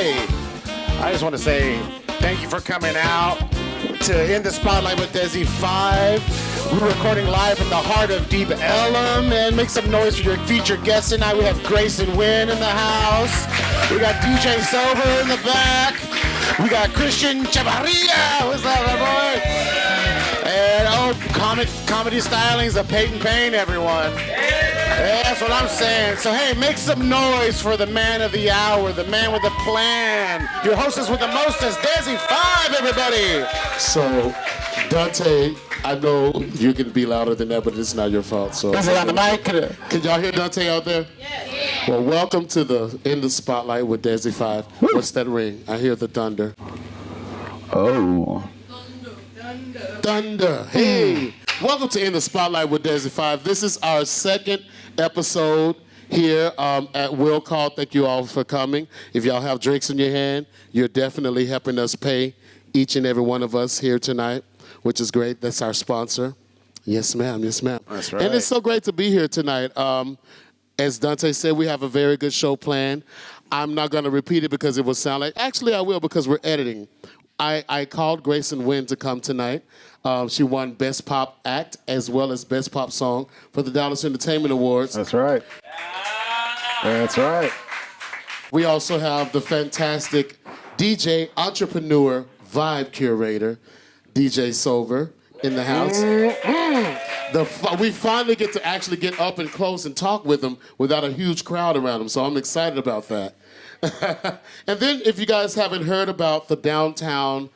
Hey, I just want to say thank you for coming out to In the Spotlight with Dezi 5. We're recording live from the heart of Deep Ellum, and make some noise for your featured guests tonight. We have Gracen Wynn in the house. We got DJ Silver in the back. We got Christian Chavarria. What's up, my boy? And comedy stylings of Payton Payne, everyone. Yeah, that's what I'm saying. So hey, make some noise for the man of the hour, the man with the plan. Your hostess with the mostest, Dezi 5, everybody. So, Dante, I know you can be louder than that, but it's not your fault. So, Is it on the mic? Can y'all hear Dante out there? Yes. Well, welcome to the In the Spotlight with Dezi 5. What's that ring? I hear the thunder. Oh. Thunder. Hey. Welcome to In the Spotlight with Dezi 5. This is our second episode here at Will Call. Thank you all for coming. If y'all have drinks in your hand, you're definitely helping us pay each and every one of us here tonight, which is great. That's our sponsor. Yes, ma'am. Yes, ma'am. That's right. And it's so great to be here tonight. As Dante said, we have a very good show planned. I'm not going to repeat it because it will sound like... Actually, I will because we're editing. I called Gracen Wynn to come tonight. She won Best Pop Act as well as Best Pop Song for the Dallas Entertainment Awards. That's right. That's right. We also have the fantastic DJ, entrepreneur, vibe curator, DJ Silver in the house. We finally get to actually get up and close and talk with him without a huge crowd around him, so I'm excited about that. And then if you guys haven't heard about the Downtown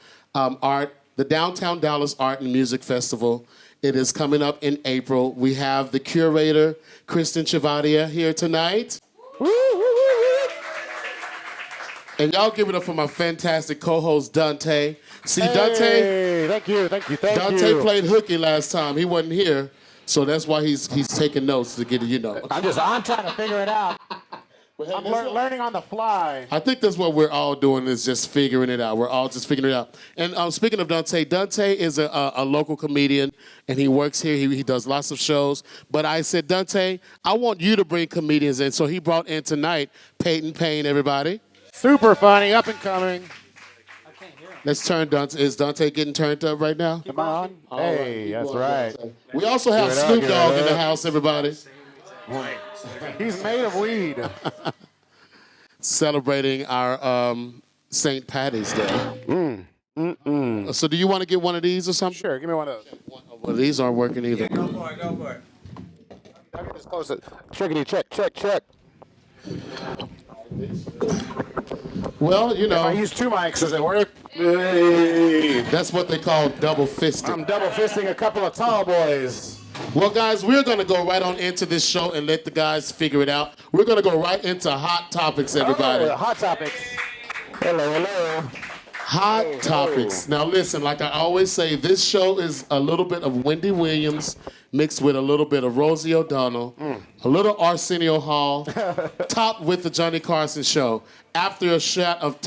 Dallas Art and Music Festival, it is coming up in April. We have the curator, Christian Chavarria, here tonight. And y'all give it up for my fantastic co-host, Dante. See, hey, Dante. Thank you. Dante played hooky last time. He wasn't here, so that's why he's taking notes to get it, you know. I'm trying to figure it out. I'm learning on the fly. I think that's what we're all doing is just figuring it out. We're all just figuring it out. And speaking of Dante is a local comedian, and he works here. He does lots of shows. But I said, Dante, I want you to bring comedians in. So he brought in tonight Payton Payne, everybody. Super funny, up and coming. I can't hear him. Let's turn Dante. Is Dante getting turned up right now? Come on. Hey, that's right. We also have Snoop Dogg in the house, everybody. He's made of weed. Celebrating our St. Patty's Day. So do you want to get one of these or something? Sure, give me one of those. Well, these aren't working either. Yeah, go for it. I'll get this closer. Checkity, check. Well, you know. If I use two mics, does it work? Hey. That's what they call double fisting. I'm double fisting a couple of tall boys. Well, guys, we're going to go right on into this show and let the guys figure it out. We're going to go right into Hot Topics, everybody. Oh, Hot Topics. Hello. Hot Topics. Now, listen, like I always say, this show is a little bit of Wendy Williams mixed with a little bit of Rosie O'Donnell, a little Arsenio Hall, topped with the Johnny Carson show after a shot of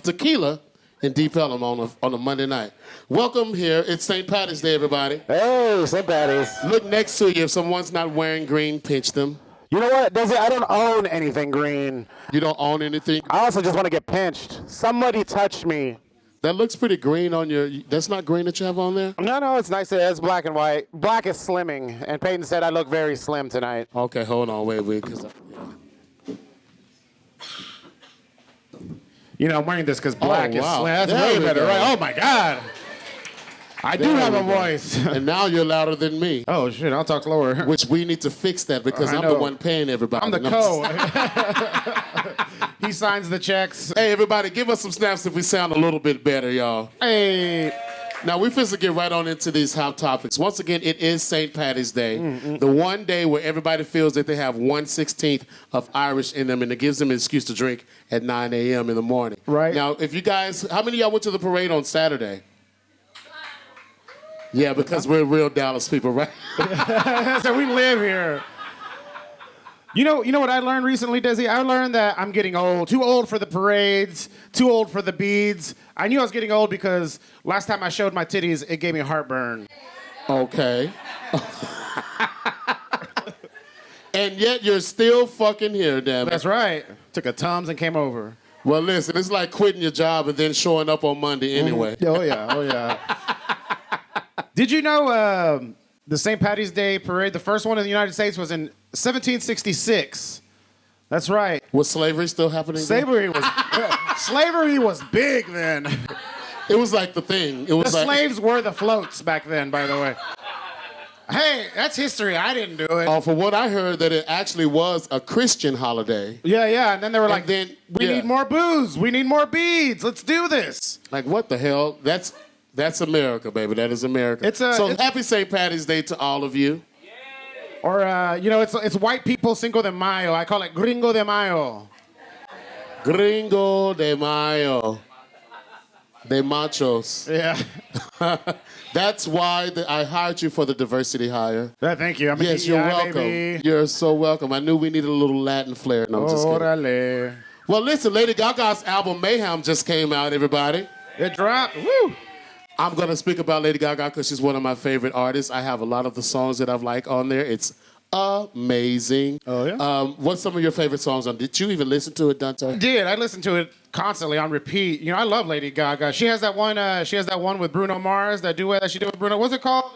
tequila in Deep Ellum on a Monday night. Welcome here. It's St. Patty's Day, everybody. Hey, St. Patty's. Look next to you. If someone's not wearing green, pinch them. You know what, Desi? I don't own anything green. You don't own anything? I also just want to get pinched. Somebody touched me. That looks pretty green on your... That's not green that you have on there? No, it's nice. It's black and white. Black is slimming, and Payton said I look very slim tonight. Okay, hold on. Wait. You know, I'm wearing this because black is slim. That's way better, right? Oh, my God. I do have a voice. And now you're louder than me. Oh, shit. I'll talk slower. Which we need to fix that because I'm the one paying everybody. I'm the He signs the checks. Hey, everybody, give us some snaps if we sound a little bit better, y'all. Hey. Now, we're supposed to get right on into these hot topics. Once again, it is St. Patty's Day, the one day where everybody feels that they have 1/16 of Irish in them, and it gives them an excuse to drink at 9 a.m. in the morning. Right. Now, if you guys, how many of y'all went to the parade on Saturday? Yeah, because we're real Dallas people, right? So we live here. You know what I learned recently, Desi? I learned that I'm getting old. Too old for the parades, too old for the beads. I knew I was getting old because last time I showed my titties, it gave me heartburn. Okay. And yet you're still fucking here, damn it. That's right. Took a Tums and came over. Well, listen, it's like quitting your job and then showing up on Monday anyway. Oh, yeah. Oh, yeah. Did you know the St. Patty's Day parade, the first one in the United States, was in 1766? That's right. Was slavery still happening? Slavery was big then. It was like the thing. It was The like, slaves were the floats back then, by the way. Hey, that's history. I didn't do it. Oh, for what I heard, that it actually was a Christian holiday. Yeah. And then they were like, then, we need more booze. We need more beads. Let's do this. Like, what the hell? That's America, baby. That is America. So happy St. Patty's Day to all of you. Or, it's white people Cinco de Mayo. I call it Gringo de Mayo. Gringo de Mayo. De machos. Yeah. That's why I hired you for the diversity hire. Thank you. Yes, you're welcome. Baby. You're so welcome. I knew we needed a little Latin flair. No, I'm just kidding. Orale. Well, listen, Lady Gaga's album Mayhem just came out, everybody. It dropped. Woo. I'm going to speak about Lady Gaga because she's one of my favorite artists. I have a lot of the songs that I've liked on there. It's amazing. Oh, yeah? What's some of your favorite songs on? Did you even listen to it, Dante? I did. I listened to it constantly on repeat. You know, I love Lady Gaga. She has that one with Bruno Mars, that duet that she did with Bruno. What's it called?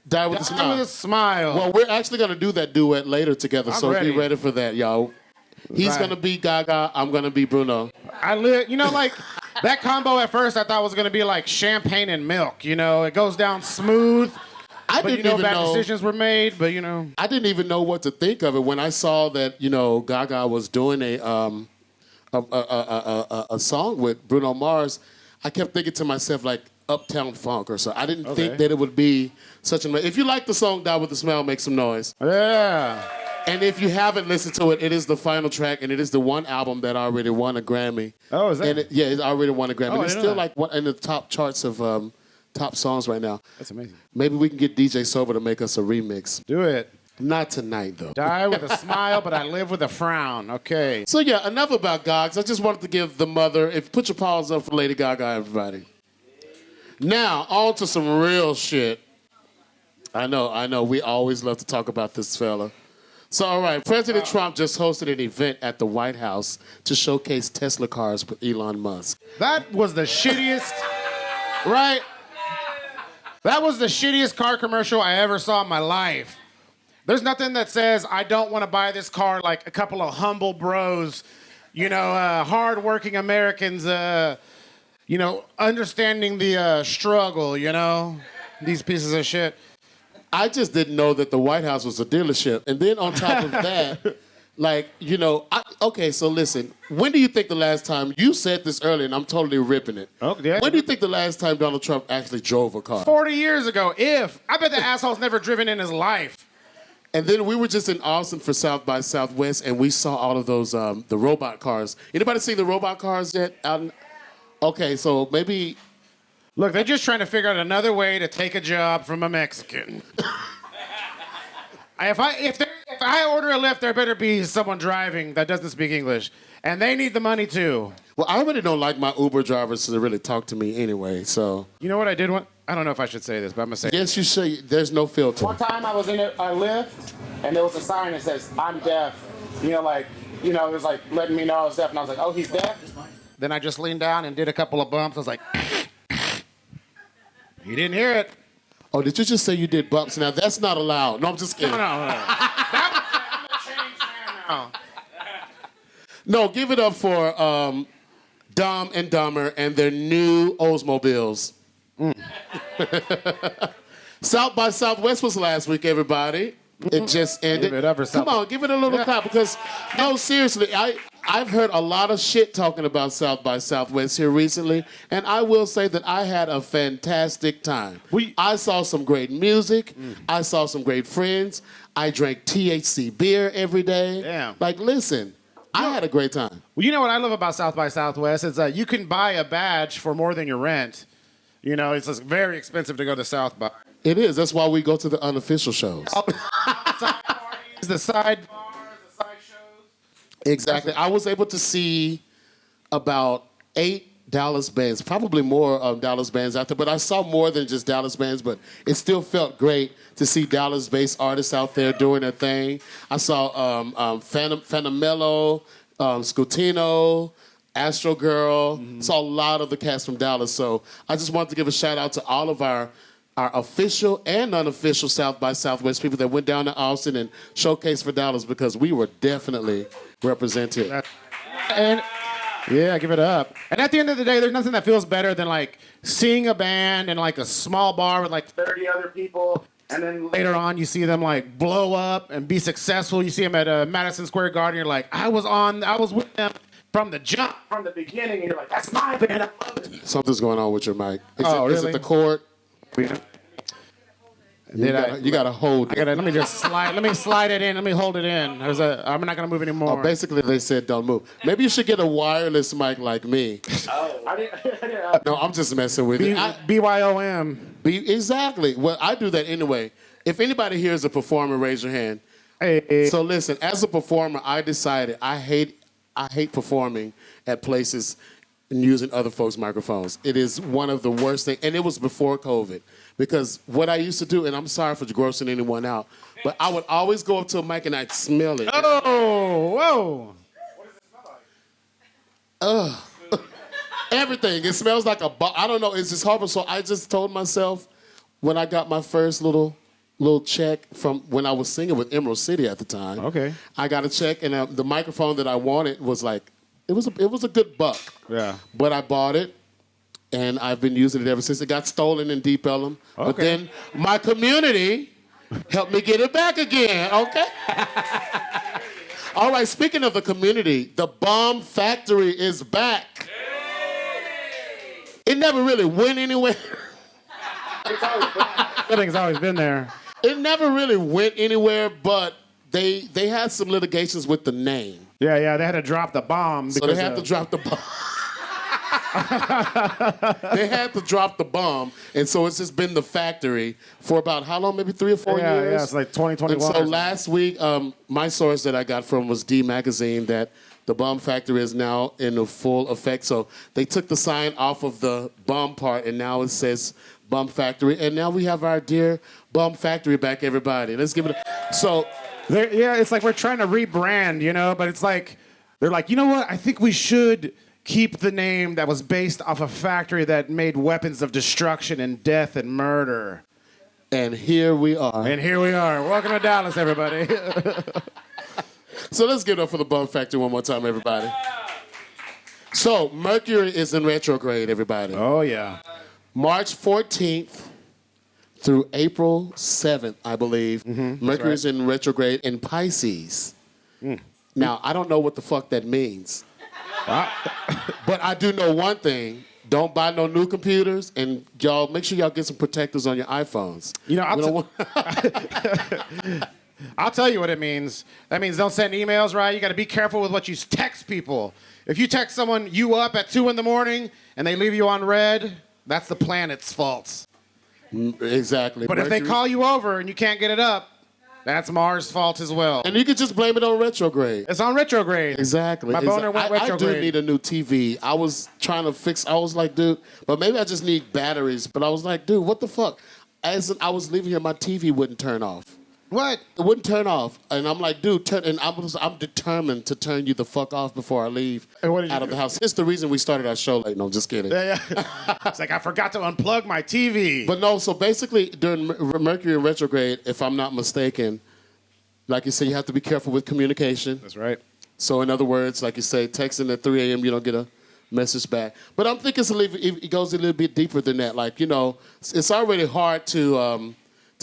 Die with a Smile. Die with a Smile. Well, we're actually going to do that duet later together, I'm so ready. be ready for that, y'all. He's Right. going to be Gaga. I'm going to be Bruno. That combo at first I thought was going to be like champagne and milk. You know, it goes down smooth. I But didn't even bad know. decisions were made, but you know. I didn't even know what to think of it when I saw that, Gaga was doing a song with Bruno Mars. I kept thinking to myself, like, Uptown Funk or so. I didn't think that it would be such an... If you like the song Die With A Smile, make some noise. Yeah. And if you haven't listened to it, it is the final track, and it is the one album that already won a Grammy. Oh, is that? And it already won a Grammy. Oh, And I it's didn't still know like in the top charts of top songs right now. That's amazing. Maybe we can get DJ Sober to make us a remix. Do it. Not tonight, though. Die with a smile, but I live with a frown. Okay. So yeah, enough about Gaga. I just wanted to give the mother. Put your paws up for Lady Gaga, everybody. Now on to some real shit. I know. We always love to talk about this fella. So all right, President Trump just hosted an event at the White House to showcase Tesla cars with Elon Musk. That was the shittiest, right? That was the shittiest car commercial I ever saw in my life. There's nothing that says I don't want to buy this car like a couple of humble bros, hard-working Americans, understanding the struggle, these pieces of shit. I just didn't know that the White House was a dealership. And then on top of that, okay, so listen. When do you think the last time, you said this earlier and I'm totally ripping it. Oh, yeah. When do you think the last time Donald Trump actually drove a car? 40 years ago, I bet the asshole's never driven in his life. And then we were just in Austin for South by Southwest and we saw all of those, the robot cars. Anybody seen the robot cars yet? Okay, so maybe... Look, they're just trying to figure out another way to take a job from a Mexican. If I order a Lyft, there better be someone driving that doesn't speak English. And they need the money too. Well, I really don't like my Uber drivers to really talk to me anyway, so... You know what I did want? I don't know if I should say this, but I'm going to say it. Yes, you should. There's no filter. One time I was in a Lyft, and there was a sign that says, I'm deaf. It was like letting me know I was deaf. And I was like, oh, he's deaf? Then I just leaned down and did a couple of bumps. I was like... You didn't hear it. Oh, did you just say you did bumps? Now, that's not allowed. No, I'm just kidding. No. That was changed now. No, give it up for Dumb and Dumber and their new Oldsmobiles. South by Southwest was last week, everybody. It just ended. Give it up for Come on, give it a little clap because, no, seriously, I've heard a lot of shit talking about South by Southwest here recently, and I will say that I had a fantastic time. I saw some great music. I saw some great friends. I drank THC beer every day. Damn. Listen, I had a great time. Well, you know what I love about South by Southwest is that you can buy a badge for more than your rent. It's just very expensive to go to South by. It is. That's why we go to the unofficial shows. Side parties, the side bars, the side shows. Exactly. I was able to see about 8 Dallas bands, probably more Dallas bands out there, but I saw more than just Dallas bands, but it still felt great to see Dallas-based artists out there doing their thing. I saw Phantom Mello, Scutino, Astro Girl. Saw a lot of the cast from Dallas. So I just wanted to give a shout out to all of our official and unofficial South by Southwest people that went down to Austin and showcased for Dallas because we were definitely represented. And yeah, give it up. And at the end of the day, there's nothing that feels better than like seeing a band in like a small bar with like 30 other people. And then later on, you see them like blow up and be successful. You see them at Madison Square Garden. You're like, I was with them from the jump, from the beginning. And you're like, that's my band. I love it. Something's going on with your mic. Is it Really? the cord? Yeah. You gotta hold it. Let me just slide. Let me slide it in. Let me hold it in. I'm not gonna move anymore. Oh, basically, they said don't move. Maybe you should get a wireless mic like me. No, I'm just messing with you. BYOM. Exactly. Well, I do that anyway. If anybody here is a performer, raise your hand. Hey. So listen, as a performer, I decided I hate performing at places and using other folks' microphones. It is one of the worst things, and it was before COVID. Because what I used to do, and I'm sorry for grossing anyone out, but I would always go up to a mic and I'd smell it. Oh, whoa. Everything. It smells like I don't know. It's just horrible. So I just told myself when I got my first little check from when I was singing with Emerald City at the time. Okay. I got a check, and the microphone that I wanted was like, it was a good buck. Yeah. But I bought it. And I've been using it ever since. It got stolen in Deep Ellum. Okay. But then my community helped me get it back again, okay? All right, speaking of the community, the Bomb Factory is back. It never really went anywhere. Everything's always been there. It never really went anywhere, but they had some litigations with the name. Yeah, they had to drop the bomb. So they had to drop the bomb. They had to drop the bomb, and so it's just been the factory for about how long? Maybe 3 or 4 years? Yeah, it's like 2021. And so last week, my source that I got from was D Magazine that the bomb factory is now in full effect. So they took the sign off of the bomb part, and now it says Bomb Factory. And now we have our dear Bomb Factory back, everybody. Let's give it a... So... it's like we're trying to rebrand, but it's like, they're like, you know what? I think we should keep the name that was based off a factory that made weapons of destruction and death and murder. And here we are. Welcome to Dallas, everybody. So let's give it up for the Bomb Factory one more time, everybody. So Mercury is in retrograde, everybody. Oh, yeah. March 14th through April 7th, I believe. Mercury is in retrograde in Pisces. Now, I don't know what the fuck that means. But I do know one thing. Don't buy no new computers, and y'all make sure y'all get some protectors on your iPhones. I'll tell you what it means. That means don't send emails, right? You got to be careful with what you text people. If you text someone you up at 2 in the morning and they leave you on red, that's the planet's fault. Exactly. But if they call you over and you can't get it up, that's Mars' fault as well. And you can just blame it on retrograde. It's on retrograde. Exactly. My boner went retrograde. I do need a new TV. I was trying to fix, I was like, dude, but maybe I just need batteries. But I was like, dude, what the fuck? As I was leaving here, my TV wouldn't turn off. What? It wouldn't turn off. And I'm like, dude, I'm determined to turn you the fuck off before I leave out of the house. It's the reason we started our show late. No, I'm just kidding. Yeah. It's like, I forgot to unplug my TV. But no, so basically during Mercury in retrograde, if I'm not mistaken, like you say, you have to be careful with communication. That's right. So in other words, like you say, texting at 3 a.m., you don't get a message back. But I'm thinking it goes a little bit deeper than that. Like, it's already hard to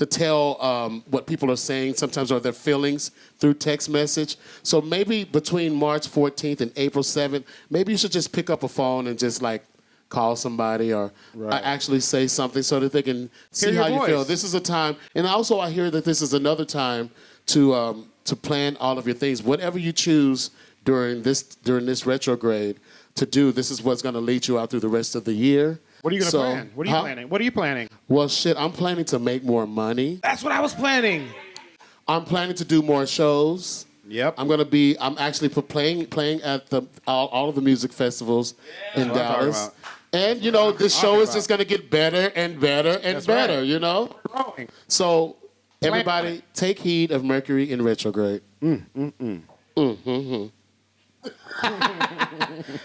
tell what people are saying sometimes or their feelings through text message. So maybe between March 14th and April 7th, maybe you should just pick up a phone and just like call somebody or actually say something so that they can see how you feel. This is a time, and also I hear that this is another time to plan all of your things. Whatever you choose during this retrograde to do, this is what's going to lead you out through the rest of the year. What are you going to plan? What are you planning? Well, shit, I'm planning to make more money. That's what I was planning. I'm planning to do more shows. Yep. I'm actually playing at all of the music festivals in Dallas. And, this show is just going to get better and better and better, Growing. So, everybody, take heed of Mercury in retrograde.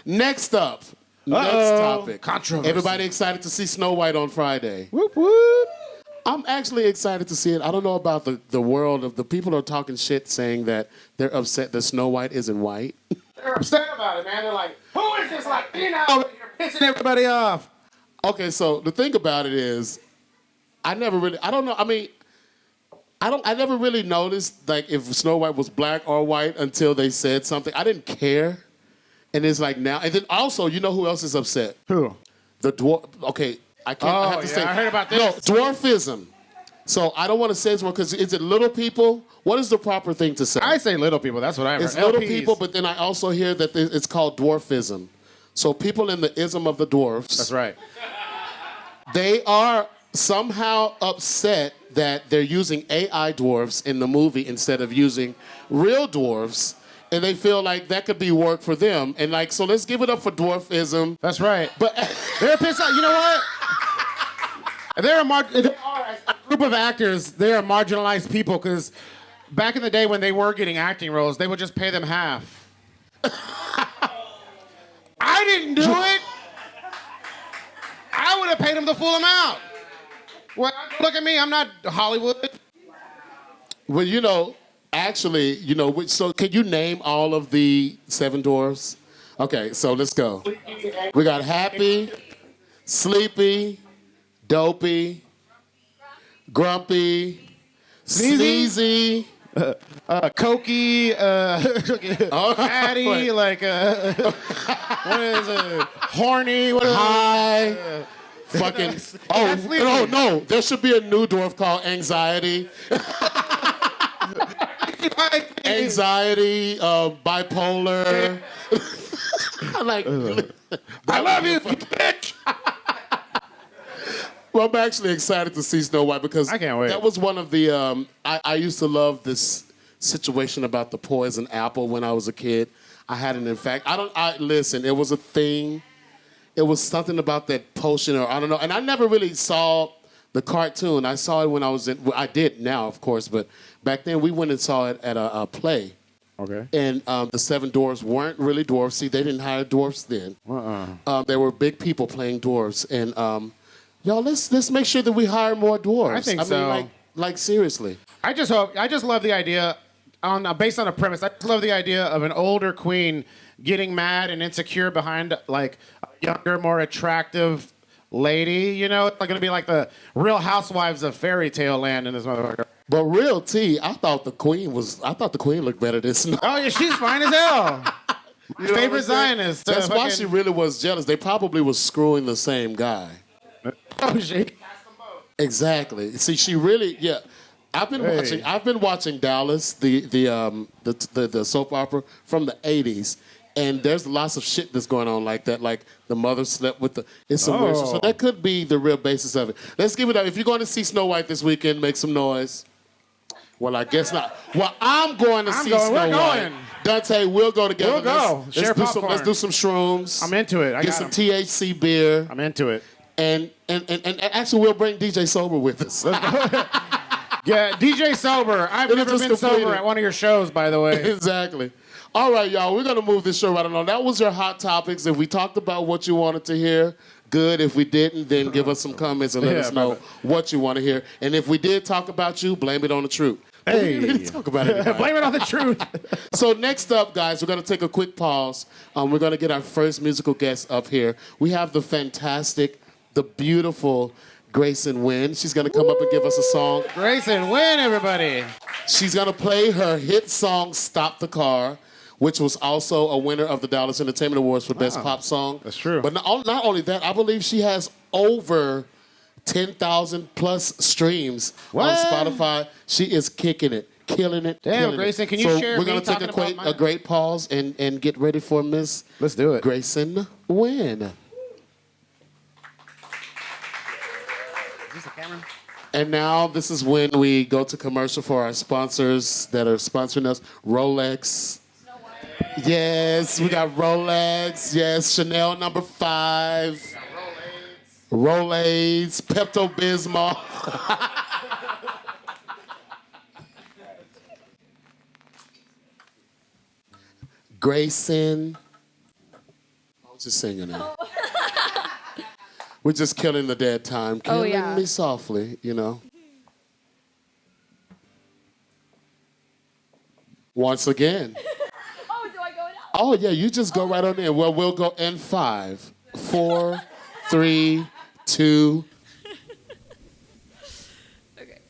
Next up. Next topic. Controversy. Everybody excited to see Snow White on Friday? Whoop, whoop. I'm actually excited to see it. I don't know about the world of the people who are talking shit saying that they're upset that Snow White isn't white. They're upset about it, man. They're like, who is this Latino over here pissing everybody off? Okay, so the thing about it is, I never really noticed like if Snow White was black or white until they said something. I didn't care. And it's like now, and then also, you know who else is upset? Who? The dwarf. Okay, I have to say. I heard about this. No, dwarfism. So I don't want to say this one because is it little people? What is the proper thing to say? I say little people. That's what I heard. It's little LPs. people, but then I also hear that it's called dwarfism. So people in the ism of the dwarfs. That's right. They are somehow upset that they're using AI dwarfs in the movie instead of using real dwarfs, and they feel like that could be work for them. And like, so let's give it up for dwarfism. That's right. But They're pissed off. You know what? They are a group of actors. They are marginalized people because back in the day when they were getting acting roles, they would just pay them half. I didn't do it. I would have paid them the full amount. Well, look at me. I'm not Hollywood. well, you know, actually, you know, so can you name all of the seven dwarfs? Okay, so let's go. We got Happy, Sleepy, Dopey, Grumpy, Sneezy. Cokey, fatty, like, what is it? Horny, what is High. Fucking. Oh, Sleepy. no. There should be a new dwarf called Anxiety. Anxiety, bipolar. Like, I love you, bitch. well, I'm actually excited to see Snow White because I can't wait. that was one of the. I used to love this situation about the poison apple when I was a kid. I had an infection. Listen. It was a thing. It was something about that potion, or I don't know. And I never really saw the cartoon. I saw it when I was in. Well, I did now, of course, but back then we went and saw it at a play. Okay. And the seven dwarfs weren't really dwarfs. See, they didn't hire dwarfs then. They were big people playing dwarfs. And y'all, let's make sure that we hire more dwarfs. I think so. mean, like seriously. I just love the idea, based on a premise, I just love the idea of an older queen getting mad and insecure behind, like, a younger, more attractive lady, you know? It's like going to be like the Real Housewives of Fairy Tale Land in this motherfucker. But real T, I thought the queen looked better than Snow. Oh, yeah, she's fine as hell. My You know favorite what I'm saying? Zionist. That's why she really was jealous. They probably was screwing the same guy. Oh, shit. Exactly. See, she really, yeah. I've been watching Dallas, the soap opera from the '80s, and there's lots of shit that's going on like that. Like the mother slept with it's some weird shit. So that could be the real basis of it. Let's give it up. If you're going to see Snow White this weekend, make some noise. Well, I guess not. Well, I'm going to see Snow We're White. going. Dante, we'll go together. We'll go. Share popcorn. Let's do some shrooms. I'm into it. Get some THC beer. I'm into it. And actually, we'll bring DJ Sober with us. Yeah, DJ Sober. I've never just been completed. sober at one of your shows, by the way. Exactly. All right, y'all. We're going to move this show right along. That was your hot topics. If we talked about what you wanted to hear, good. If we didn't, then give us some comments and let us know what you want to hear. And if we did talk about you, blame it on the truth. Hey. We didn't talk about it. Blame it on the truth. So next up, guys, we're going to take a quick pause. We're going to get our first musical guest up here. We have the fantastic, the beautiful Gracen Wynn. She's going to come up and give us a song. Gracen Wynn, everybody. She's going to play her hit song, Stop the Car, which was also a winner of the Dallas Entertainment Awards for Best Pop Song. That's true. But not only that, I believe she has over 10,000 plus streams on Spotify. She is kicking it, killing it, Damn, killing Gracen, it. can you share we're me gonna take talking about a great pause and get ready for Miss Let's do it. Gracen Wynn. Is this a camera? And now this is when we go to commercial for our sponsors that are sponsoring us. Rolex. Yes, we got Rolex. Yes, Chanel number 5. Rolaids, Pepto-Bismol. Gracen. I was just singing it. We're just killing the dead time. Killing me softly, you know. Once again. Oh, do I go now? Oh, yeah, you just go right on in. Well, we'll go in 5, 4, 3, 2. Okay.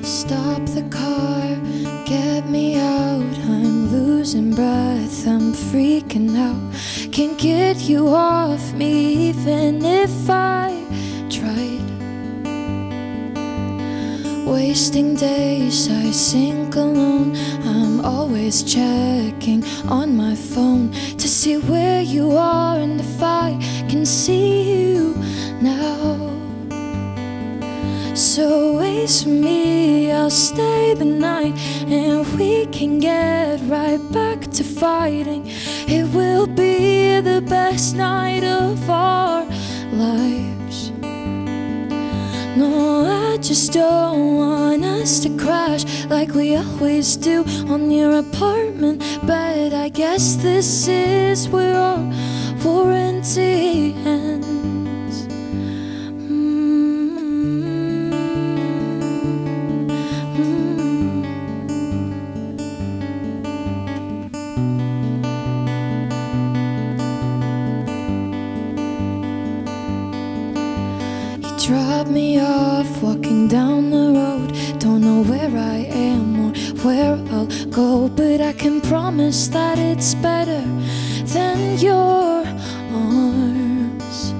Stop the car, get me out. I'm losing breath, I'm freaking out. Can't get you off me even if I tried. Wasting days, I sink alone. I'm always checking on my phone to see where you are and if I can see you now. So wait for me, I'll stay the night, and we can get right back to fighting. It will be the best night of our lives. No, I just don't want us to crash like we always do on your apartment bed. I guess this is where our warranty ends. Drop me off, walking down the road. Don't know where I am or where I'll go, but I can promise that it's better than your arms.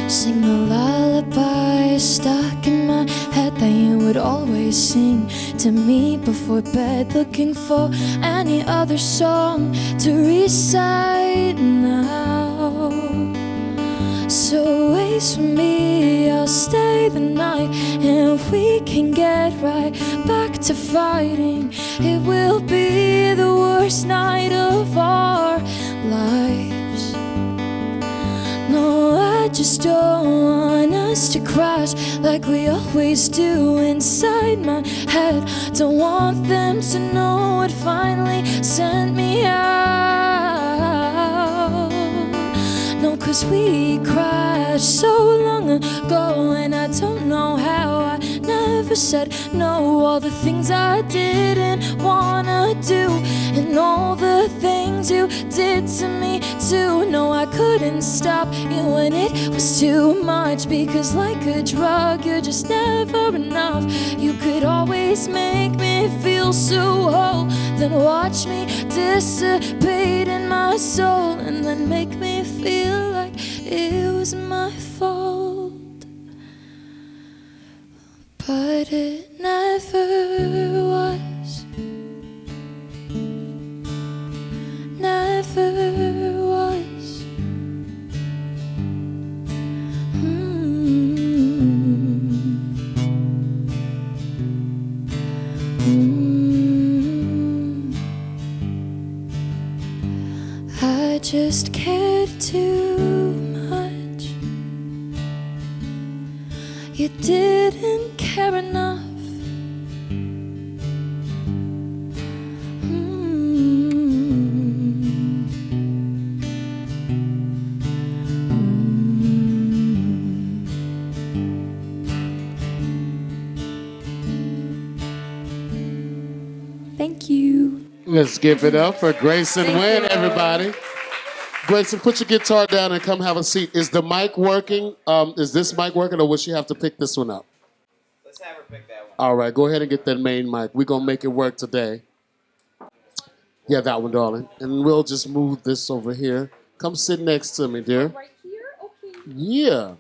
Sing a lullaby stuck in my head that you would always sing to me before bed, looking for any other song to recite now. So wait for me, I'll stay the night, and we can get right back to fighting. It will be the worst night of our lives. No, I just don't want us to crash like we always do inside my head. Don't want them to know it finally sent me out. No, 'cause we crashed so long ago, and I don't know how I never said no. All the things I didn't wanna do, and all the things you did to me too. No, I couldn't stop you when it was too much, because like a drug, you're just never enough. You could always make me feel so whole, then watch me dissipate in my soul, and then make me feel like it was my fault. But it never was. Never was. I just cared too much. You didn't care enough. Thank you. Let's give it up for Gracen Wynn, you. everybody. Gracen, put your guitar down and come have a seat. Is the mic working? Is this mic working, or will she have to pick this one up? Let's have her pick that one. All right, go ahead and get that main mic. We're going to make it work today. Yeah, that one, darling. And we'll just move this over here. Come sit next to me, dear. Right here? Okay. Yeah.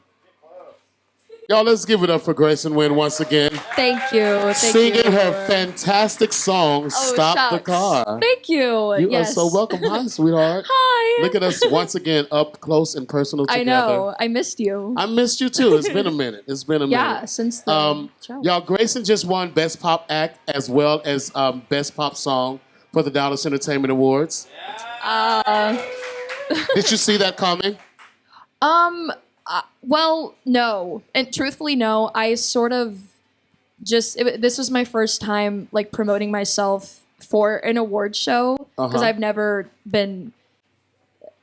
Y'all, let's give it up for Gracen Wynn once again. Thank you. Singing her fantastic song, Stop the Car. Thank you. You Yes. are so welcome. Hi, sweetheart. Hi. Look at us once again up close and personal together. I know. I missed you. I missed you too. It's been a minute. It's been a Yeah, minute. since the show. Y'all, Gracen just won Best Pop Act as well as Best Pop Song for the Dallas Entertainment Awards. Did you see that coming? Well, no. And truthfully, no. I sort of this was my first time like promoting myself for an award show because I've never been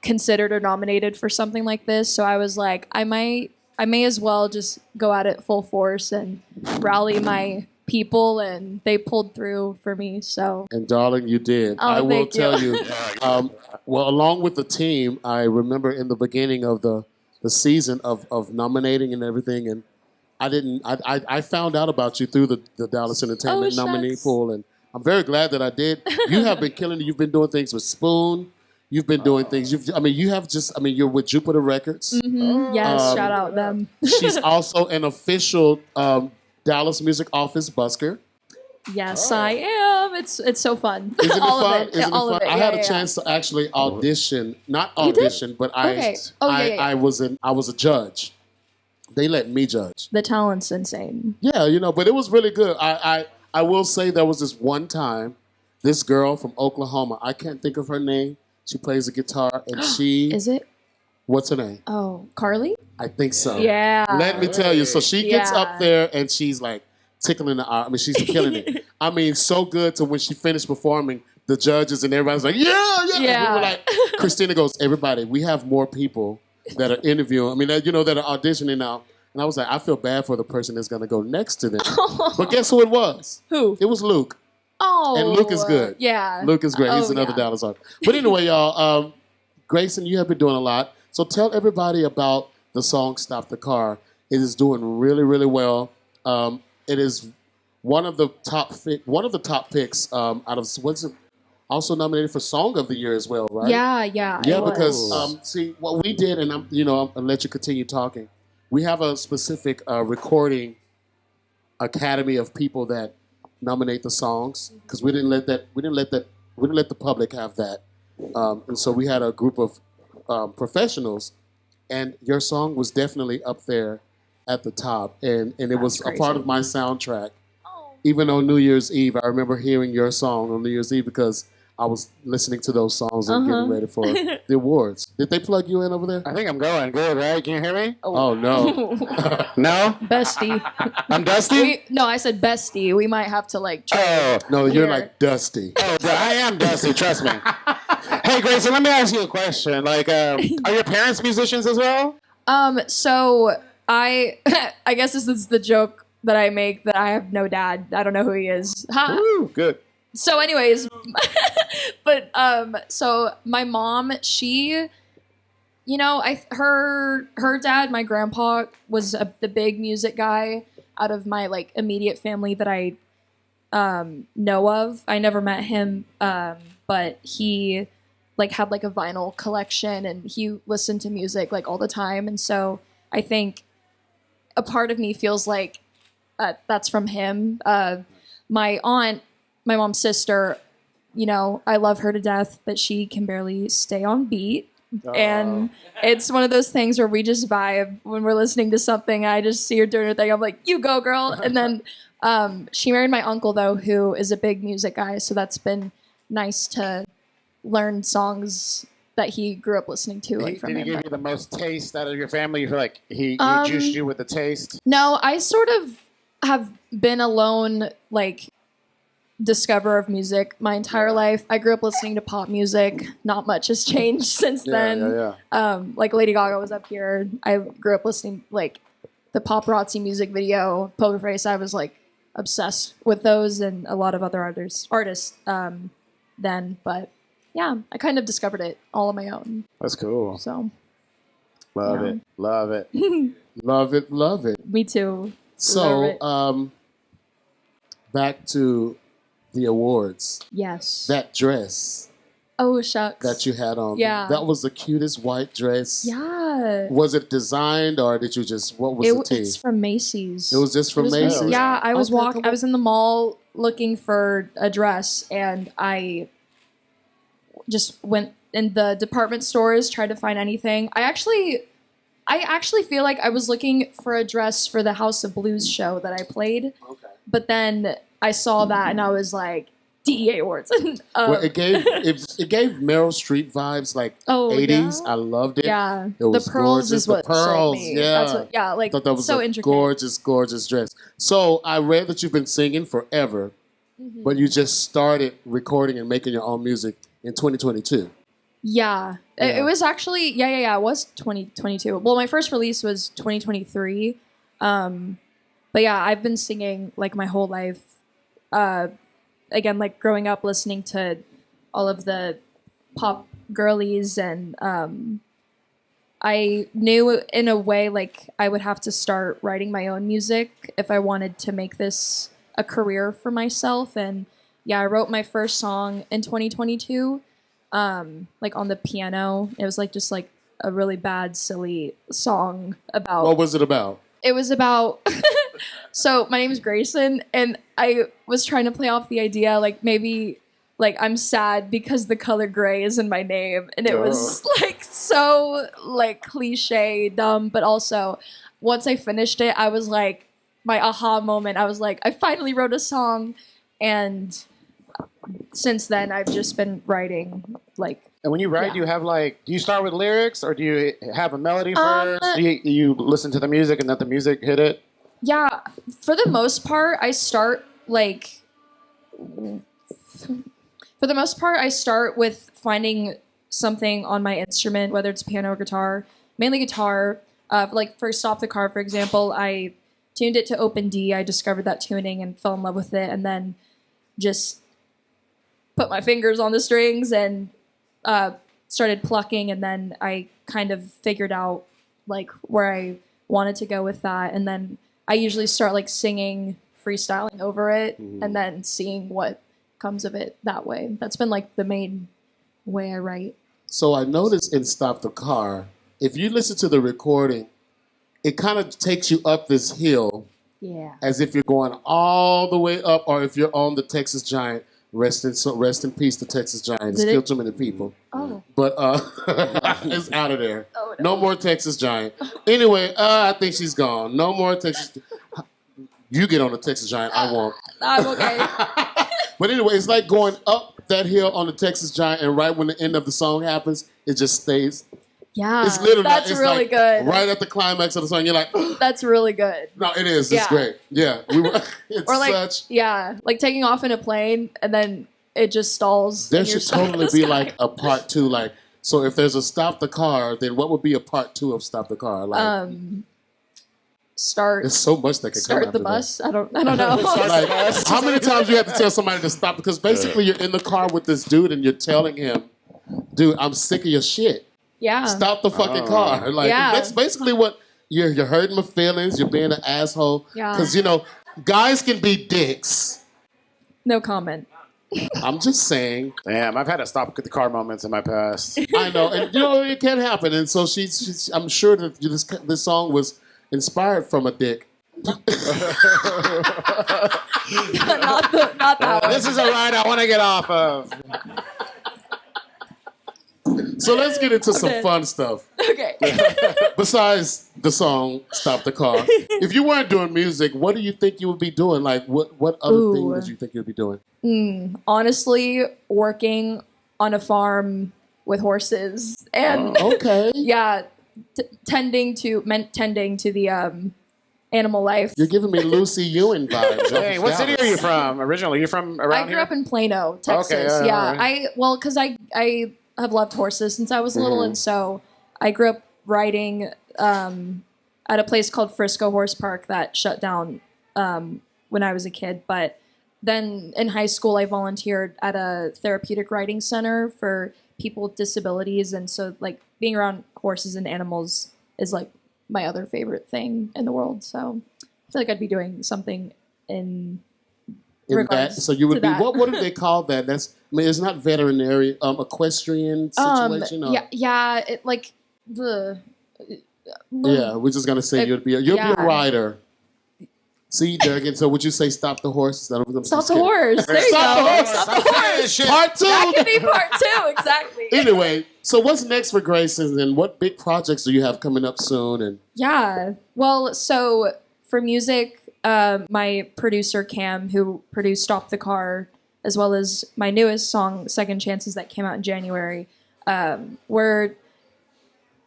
considered or nominated for something like this. So I was like, I may as well just go at it full force and rally my people, and they pulled through for me. So, and darling, you did. I will tell you. Well, along with the team, I remember in the beginning of the season of nominating and everything, and I found out about you through the Dallas Entertainment nominee pool, and I'm very glad that I did. You have been killing it. You've been doing things with Spoon. You've been doing things. You're with Jupiter Records. Mm-hmm. Yes, shout out them. She's also an official Dallas Music Office busker. Yes, I am. It's so fun. Isn't it all fun? of it. Isn't all it fun? of it. I had a chance to actually audition. Not audition, but I was a judge. They let me judge. The talent's insane. Yeah, but it was really good. I will say there was this one time, this girl from Oklahoma, I can't think of her name. She plays the guitar, and she... Is it? What's her name? Oh, Carly? I think so. Yeah. Let me tell you. So she gets up there, and she's like tickling the eye. I mean, she's killing it. I mean, so good to when she finished performing, the judges and everybody's like, yeah. We were like, Christina goes, everybody, we have more people that are interviewing. I mean, that are auditioning now. And I was like, I feel bad for the person that's going to go next to them. But guess who it was? Who? It was Luke. Oh. And Luke is good. Yeah. Luke is great. He's another Dallas artist. But anyway, y'all, Gracen, you have been doing a lot. So tell everybody about the song "Stop the Car." It is doing really, really well. It is one of the top picks out of what's it? Also nominated for Song of the Year as well, right? Yeah. Yeah, because see what we did, and I'm gonna let you continue talking. We have a specific recording academy of people that nominate the songs because we didn't let the public have that, and so we had a group of professionals, and your song was definitely up there at the top, and it was a part of my soundtrack. Even on New Year's Eve, I remember hearing your song on New Year's Eve because I was listening to those songs and getting ready for the awards. Did they plug you in over there? I think I'm going good, right? Can you hear me? Oh no. No? Bestie. I'm Dusty? No, I said bestie. We might have to like trade. Oh. No, you're Here. like Dusty. Oh, I am Dusty, trust me. Hey, Gracen, let me ask you a question. Like, are your parents musicians as well? So I guess this is the joke that I make that I have no dad. I don't know who he is. Ha. Woo, good. So anyways, but so my mom, she, her dad, my grandpa was the big music guy out of my like immediate family that I know of. I never met him, but he like had like a vinyl collection and he listened to music like all the time. And so I think a part of me feels like that's from him. My aunt, my mom's sister, I love her to death, but she can barely stay on beat. And it's one of those things where we just vibe when we're listening to something. I just see her doing her thing. I'm like, you go, girl. And then she married my uncle, though, who is a big music guy. So that's been nice to learn songs that he grew up listening to. Like, from did he him. give you the most taste out of your family? You feel like he juiced you with the taste? No, I sort of have been a lone, like, discoverer of music my entire life. I grew up listening to pop music. Not much has changed since then. Like Lady Gaga was up here. I grew up listening like the paparazzi music video, Poker Face. I was like obsessed with those and a lot of other artists then. But yeah, I kind of discovered it all on my own. That's cool. So love it. Love it. Love it. Me too. So back to the awards. Yes. That dress Oh, shucks. that you had on. Yeah. That was the cutest white dress. Yeah. Was it designed or did you just, what was the tea? It's from Macy's. It was just from Macy's? Yeah, I was Okay, I was in the mall looking for a dress, and I just went in the department stores, tried to find anything. I actually feel like I was looking for a dress for the House of Blues show that I played. Okay. But then I saw that and I was like, DEA awards. Well, it gave Meryl Streep vibes, like Oh, 80s. yeah? I loved it. Yeah. It was the pearls gorgeous. is what the pearls, sold me. yeah. That's what, yeah, like I thought that was so a intricate. gorgeous, gorgeous dress. So I read that you've been singing forever, but you just started recording and making your own music in 2022. Yeah. It was actually, it was 2022. Well, my first release was 2023. But yeah, I've been singing like my whole life. Again, like growing up listening to all of the pop girlies, and I knew in a way like I would have to start writing my own music if I wanted to make this a career for myself. And yeah, I wrote my first song in 2022, like on the piano. It was like just like a really bad, silly song about. What was it about? It was about. So my name is Gracen, and I was trying to play off the idea like maybe like I'm sad because the color gray is in my name, and it was like so like cliche, dumb, but also once I finished it, I was like my aha moment. I was like, I finally wrote a song, and since then I've just been writing like. And when you write, do you have like, do you start with lyrics or do you have a melody first? Do you listen to the music and let the music hit it? Yeah, for the most part, I start like. For the most part, I start with finding something on my instrument, whether it's piano or guitar. Mainly guitar. Like for Stop the Car, for example, I tuned it to open D. I discovered that tuning and fell in love with it, and then just put my fingers on the strings and started plucking, and then I kind of figured out like where I wanted to go with that, and then I usually start like singing, freestyling over it, and then seeing what comes of it that way. That's been like the main way I write. So I noticed in Stop the Car, if you listen to the recording, it kind of takes you up this hill as if you're going all the way up, or if you're on the Texas Giant. Rest in peace, the Texas Giant. It's killed too many people. Oh. But it's out of there. Oh, no more Texas Giant. Anyway, I think she's gone. No more Texas. You get on the Texas Giant. I won't. I'm okay. But anyway, it's like going up that hill on the Texas Giant, and right when the end of the song happens, it just stays. Yeah, It's literally that's it's really like good. Right at the climax of the song, you're like, That's really good. no, it is. It's Yeah. great. Yeah, we were. It's Or like, such. yeah, like taking off in a plane and then it just stalls. There and you're should stuck in totally the be sky. like a part two. Like, so if there's a Stop the Car, then what would be a part two of Stop the Car? Like, start there's so much that can come start after the bus. I don't know. that. Like, how many times you have to tell somebody to stop? Because basically you're in the car with this dude and you're telling him, dude, I'm sick of your shit. Yeah. Stop the fucking car. Like, Yeah. that's basically what you're hurting my feelings. You're being an asshole. Yeah. Because, you know, guys can be dicks. No comment. I'm just saying. Damn, I've had to stop the car moments in my past. I know, and you know it can happen. And so she's I'm sure that this song was inspired from a dick. not that one. This is a ride I want to get off of. So let's get into some Okay. fun stuff. Okay. Besides the song "Stop the Car," if you weren't doing music, what do you think you would be doing? Like, what other thing would you think you'd be doing? Honestly, working on a farm with horses and Okay, yeah, tending to the animal life. you're giving me Lucy Ewing vibes. Hey, what city are you from originally? You from around I grew here? up in Plano, Texas. Okay, yeah, right. because I have loved horses since I was little, and so I grew up riding at a place called Frisco Horse Park that shut down when I was a kid. But then in high school, I volunteered at a therapeutic riding center for people with disabilities, and so like being around horses and animals is like my other favorite thing in the world. So I feel like I'd be doing something in In that, regards so you would to be. that. What do they call that? That's. I mean, it's not veterinary. Equestrian situation. Or, yeah, it, like the Yeah, we're just gonna say you'll be a yeah. rider. See, Durgan. So would you say stop the horse? Stop the horse. There you Stop the go. horse. Stop the horse. Part two. That could be part two, exactly. Anyway, so what's next for Gracen, and what big projects do you have coming up soon? And Yeah. Well, so for music, my producer Cam, who produced "Stop the Car," as well as my newest song, Second Chances, that came out in January, where,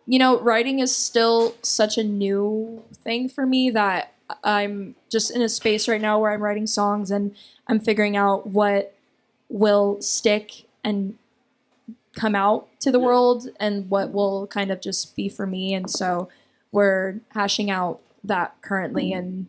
you know, writing is still such a new thing for me that I'm just in a space right now where I'm writing songs and I'm figuring out what will stick and come out to the world and what will kind of just be for me. And so we're hashing out that currently, and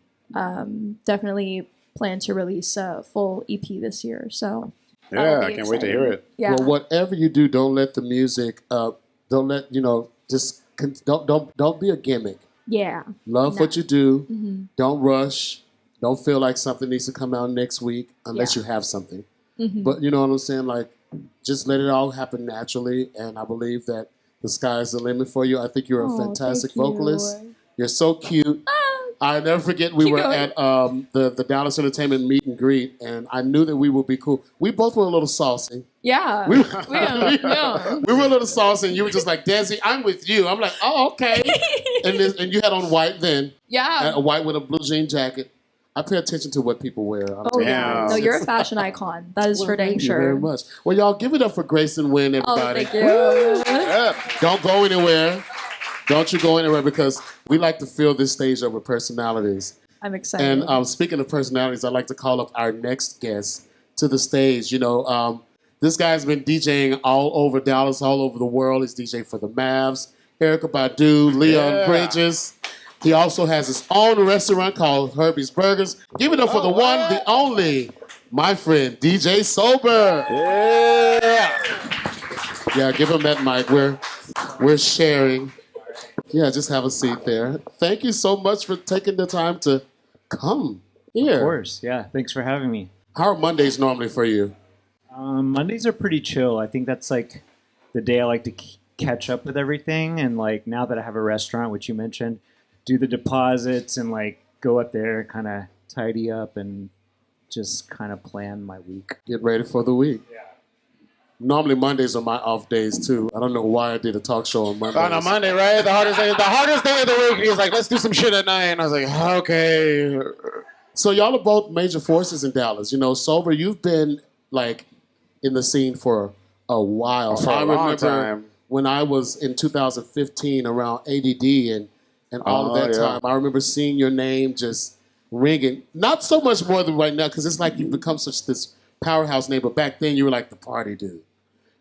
definitely plan to release a full EP this year. So Yeah, I can't wait to hear it. Yeah. Well, whatever you do, don't let the music, don't let, don't be a gimmick. Yeah. Love what you do. Mm-hmm. Don't rush. Don't feel like something needs to come out next week unless you have something. Mm-hmm. But you know what I'm saying? Like, just let it all happen naturally. And I believe that the sky is the limit for you. I think you're a fantastic vocalist. You're so cute. I never forget we were at the Dallas Entertainment meet and greet, and I knew that we would be cool. We both were a little saucy. Yeah. We were a little saucy, and you were just like, Desi, I'm with you. I'm like, oh, okay. and you had on white then. Yeah. A white with a blue jean jacket. I pay attention to what people wear. Yeah. No, you're a fashion icon. That is for dang sure. Thank you very much. Well, y'all give it up for Gracen Wynn, everybody. Oh, thank you. Don't go anywhere. Don't you go anywhere, because we like to fill this stage up with personalities. I'm excited. And speaking of personalities, I'd like to call up our next guest to the stage. You know, this guy's been DJing all over Dallas, all over the world. He's DJ for the Mavs, Erykah Badu, Leon Bridges. He also has his own restaurant called Herbie's Burgers. Give it up for the one, the only, my friend, DJ Sober. Yeah, give him that mic. We're sharing. Yeah, just have a seat there. Thank you so much for taking the time to come here. Of course, yeah. Thanks for having me. How are Mondays normally for you? Mondays are pretty chill. I think that's like the day I like to catch up with everything. And like now that I have a restaurant, which you mentioned, do the deposits and like go up there, kind of tidy up and just kind of plan my week. Get ready for the week. Yeah. Normally Mondays are my off days too. I don't know why I did a talk show on Mondays. On a Monday, right? The hardest day of the week. He was like, let's do some shit at night. And I was like, okay. So y'all are both major forces in Dallas. You know, Sober, you've been like in the scene for a while. For a long time. When I was in 2015 around ADD and all of that time, I remember seeing your name just ringing. Not so much more than right now, because it's like you've become such this powerhouse name, but back then you were like the party dude.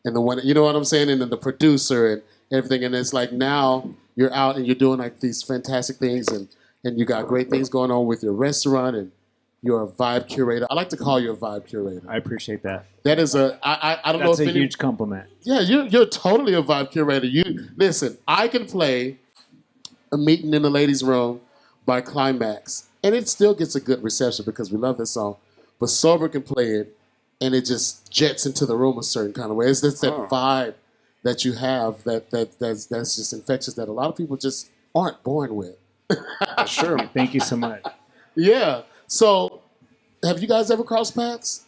And the one, you know what I'm saying? And then the producer and everything. And it's like now you're out and you're doing like these fantastic things and you got great things going on with your restaurant and you're a vibe curator. I like to call you a vibe curator. I appreciate that. That is I don't know if that's a huge compliment. Yeah, you're totally a vibe curator. Listen, I can play A Meeting in the Ladies' Room by Climax, and it still gets a good reception because we love this song. But Sober can play it, and it just jets into the room a certain kind of way. It's just that vibe that you have that's just infectious that a lot of people just aren't born with. Sure. Thank you so much. Yeah. So, have you guys ever crossed paths?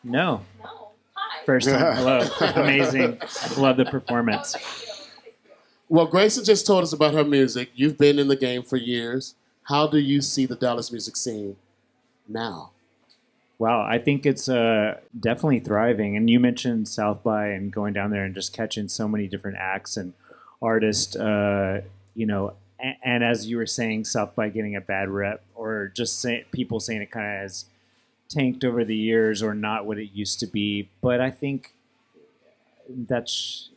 No. First time. Hello. Amazing. Love the performance. Well, Gracen just told us about her music. You've been in the game for years. How do you see the Dallas music scene now? Wow, I think it's definitely thriving. And you mentioned South by and going down there and just catching so many different acts and artists, you know, and as you were saying, South by getting a bad rep or just people saying it kind of has tanked over the years or not what it used to be. But I think that's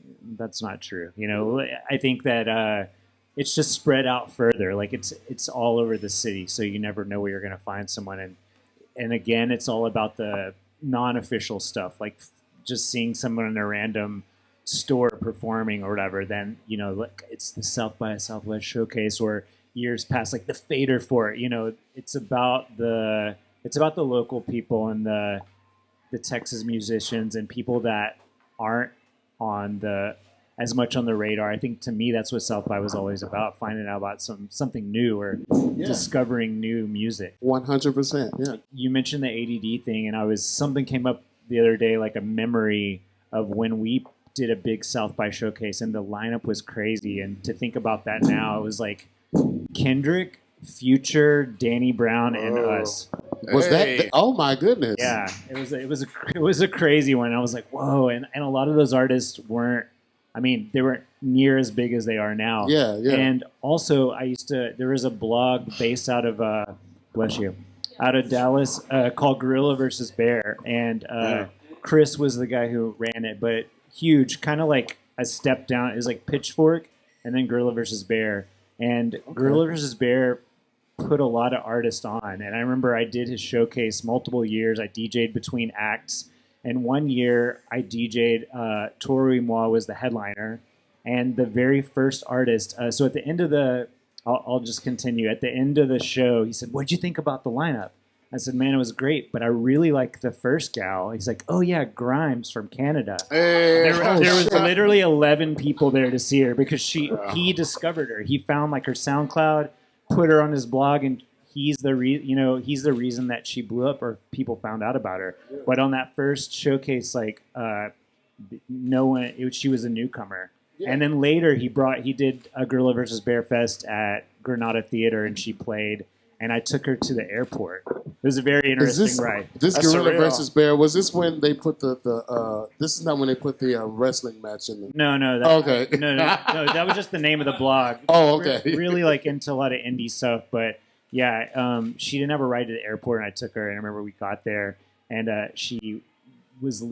not true. You know, I think that it's just spread out further. Like it's all over the city, so you never know where you're going to find someone. And again, it's all about the non-official stuff, like just seeing someone in a random store performing or whatever. Then, you know, like it's the South by Southwest showcase or years past, like the Fader for it. You know, it's about the local people and the Texas musicians and people that aren't on as much on the radar. I think to me that's what South by was always about, finding out about something new or discovering new music. 100%, yeah. You mentioned the ADD thing, and something came up the other day, like a memory of when we did a big South by showcase, and the lineup was crazy. And to think about that now, it was like Kendrick, Future, Danny Brown, and us. Was Hey. that? Oh my goodness. Yeah, it was a crazy one. I was like, whoa, and a lot of those artists weren't. I mean, they weren't near as big as they are now. Yeah, yeah. And also, there was a blog based out of bless you, out of Dallas called Gorilla versus Bear, and Chris was the guy who ran it, but huge, kind of like a step down. It was like Pitchfork, and then Gorilla versus Bear, and Gorilla versus Bear put a lot of artists on. And I remember I did his showcase multiple years. I DJ'd between acts. And one year I DJ'd, Toru Imoa was the headliner. And the very first artist, so at the end of I'll just continue. At the end of the show, he said, "What'd you think about the lineup?" I said, "Man, it was great, but I really like the first gal." He's like, "Oh yeah, Grimes from Canada." Hey. There was literally 11 people there to see her because he discovered her. He found like her SoundCloud, put her on his blog, and he's the reason that she blew up or people found out about her. But on that first showcase, like she was a newcomer. Yeah. And then later he did a Gorilla versus Bear Fest at Granada Theater, and she played. And I took her to the airport. It was a very interesting ride. This Gorilla versus Bear, was this when they put this is not when they put the wrestling match in the... No. No, that was just the name of the blog. Oh, okay. Really like into a lot of indie stuff, but yeah, she didn't have a ride to the airport, and I took her, and I remember we got there, and she was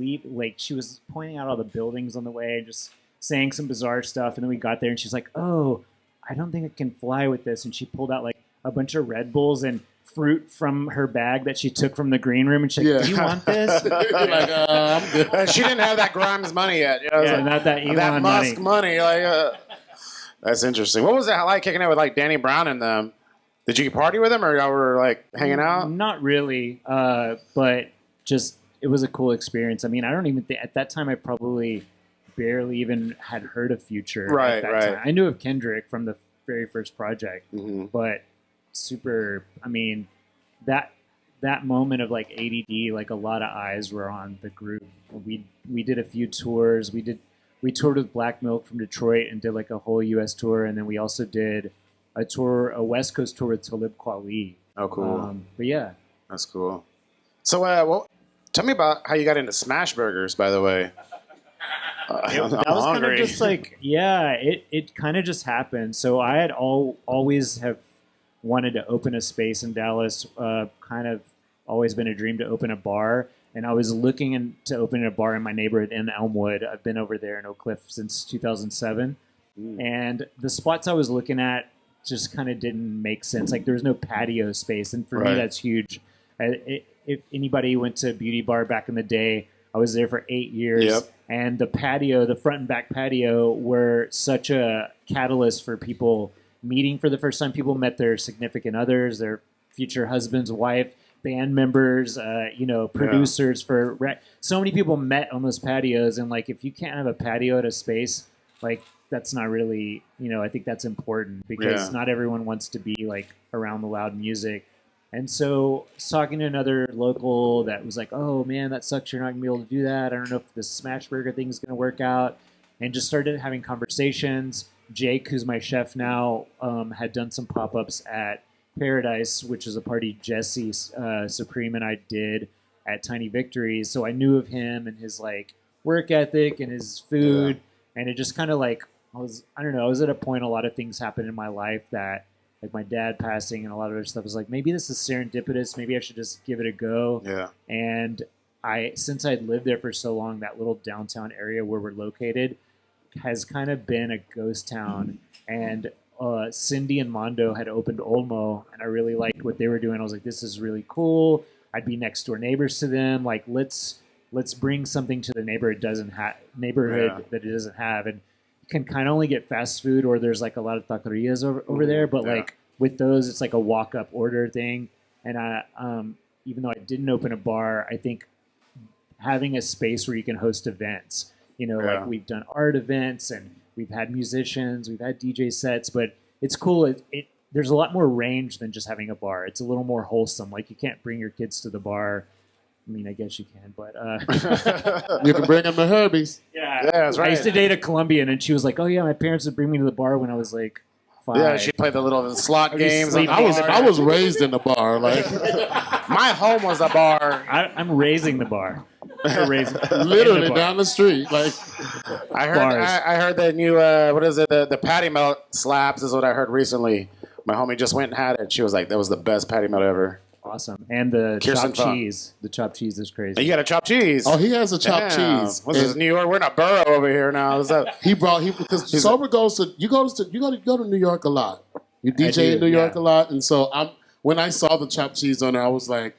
she was pointing out all the buildings on the way and just saying some bizarre stuff, and then we got there, and she's like, "Oh, I don't think I can fly with this," and she pulled out like a bunch of Red Bulls and fruit from her bag that she took from the green room, and she's like, "Do you want this?" Like, I'm good. She didn't have that Grimes money yet. You know, Yeah, like, not that Elon that Musk money. money. That's interesting. What was that like kicking it with like Danny Brown and them? Did you party with them, or y'all were like hanging out? Not really, but just it was a cool experience. I mean, I don't even think at that time I probably barely even had heard of Future. Right. Time. I knew of Kendrick from the very first project, Mm-hmm. but super. I mean, that moment of like ADD, like a lot of eyes were on the group. We did a few tours. We toured with Black Milk from Detroit and did like a whole U.S. tour, and then we also did a West Coast tour with Talib Kweli. Oh, cool. But yeah, That's cool. So, tell me about how you got into smash burgers, by the way. that was kind of just like, it kind of just happened. So I had always have wanted to open a space in Dallas, kind of always been a dream to open a bar. And I was looking to open a bar in my neighborhood in Elmwood. I've been over there in Oak Cliff since 2007. And the spots I was looking at just kind of didn't make sense. Like there was no patio space. And for me, that's huge. If anybody went to a beauty bar back in the day, I was there for 8 years. Yep. And the patio, the front and back patio, were such a catalyst for people meeting for the first time. People met their significant others, their future husbands, wife, band members, producers. So many people met on those patios. And like, if you can't have a patio at a space, like that's not really, I think that's important because not everyone wants to be like around the loud music. And so I was talking to another local that was like, "Oh man, that sucks. You're not gonna be able to do that. I don't know if this smash burger thing is gonna work out." And just started having conversations. Jake, who's my chef now, had done some pop-ups at Paradise, which is a party Jesse Supreme and I did at Tiny Victories. So I knew of him and his like work ethic and his food. And it just kind of like, I was at a point, a lot of things happened in my life that, like my dad passing and a lot of other stuff, was like, maybe this is serendipitous. Maybe I should just give it a go. Yeah. And since I'd lived there for so long, that little downtown area where we're located has kind of been a ghost town. And Cindy and Mondo had opened Olmo, and I really liked what they were doing. I was like, this is really cool. I'd be next door neighbors to them. Like, let's bring something to the neighborhood that it doesn't have. And you can kind of only get fast food, or there's like a lot of taquerias over there. But like with those, it's like a walk-up order thing. And even though I didn't open a bar, I think having a space where you can host events, like we've done art events and we've had musicians, we've had DJ sets, but it's cool. There's a lot more range than just having a bar. It's a little more wholesome. Like you can't bring your kids to the bar. I mean, I guess you can, but... you can bring them to Herbie's. Yeah, that's right. I used to date a Colombian, and she was like, "Oh yeah, my parents would bring me to the bar when I was like 5. Yeah, she played the little slot games. sleeping? I was raised in a bar. Like My home was a bar. I'm raising the bar. literally down the street. Like I heard. Bars. I heard that new. What is it? The patty melt slaps is what I heard recently. My homie just went and had it. She was like, "That was the best patty melt ever." Awesome. And the Kirsten chopped Funk. cheese. The chopped cheese is crazy. You got a chopped cheese. oh, he has a chopped Damn. cheese. What's this, And New York? We're in a borough over here now. Is that? because Sober goes to you go to New York a lot. You DJ do, in New York yeah. a lot, and so when I saw the chopped cheese on there, I was like,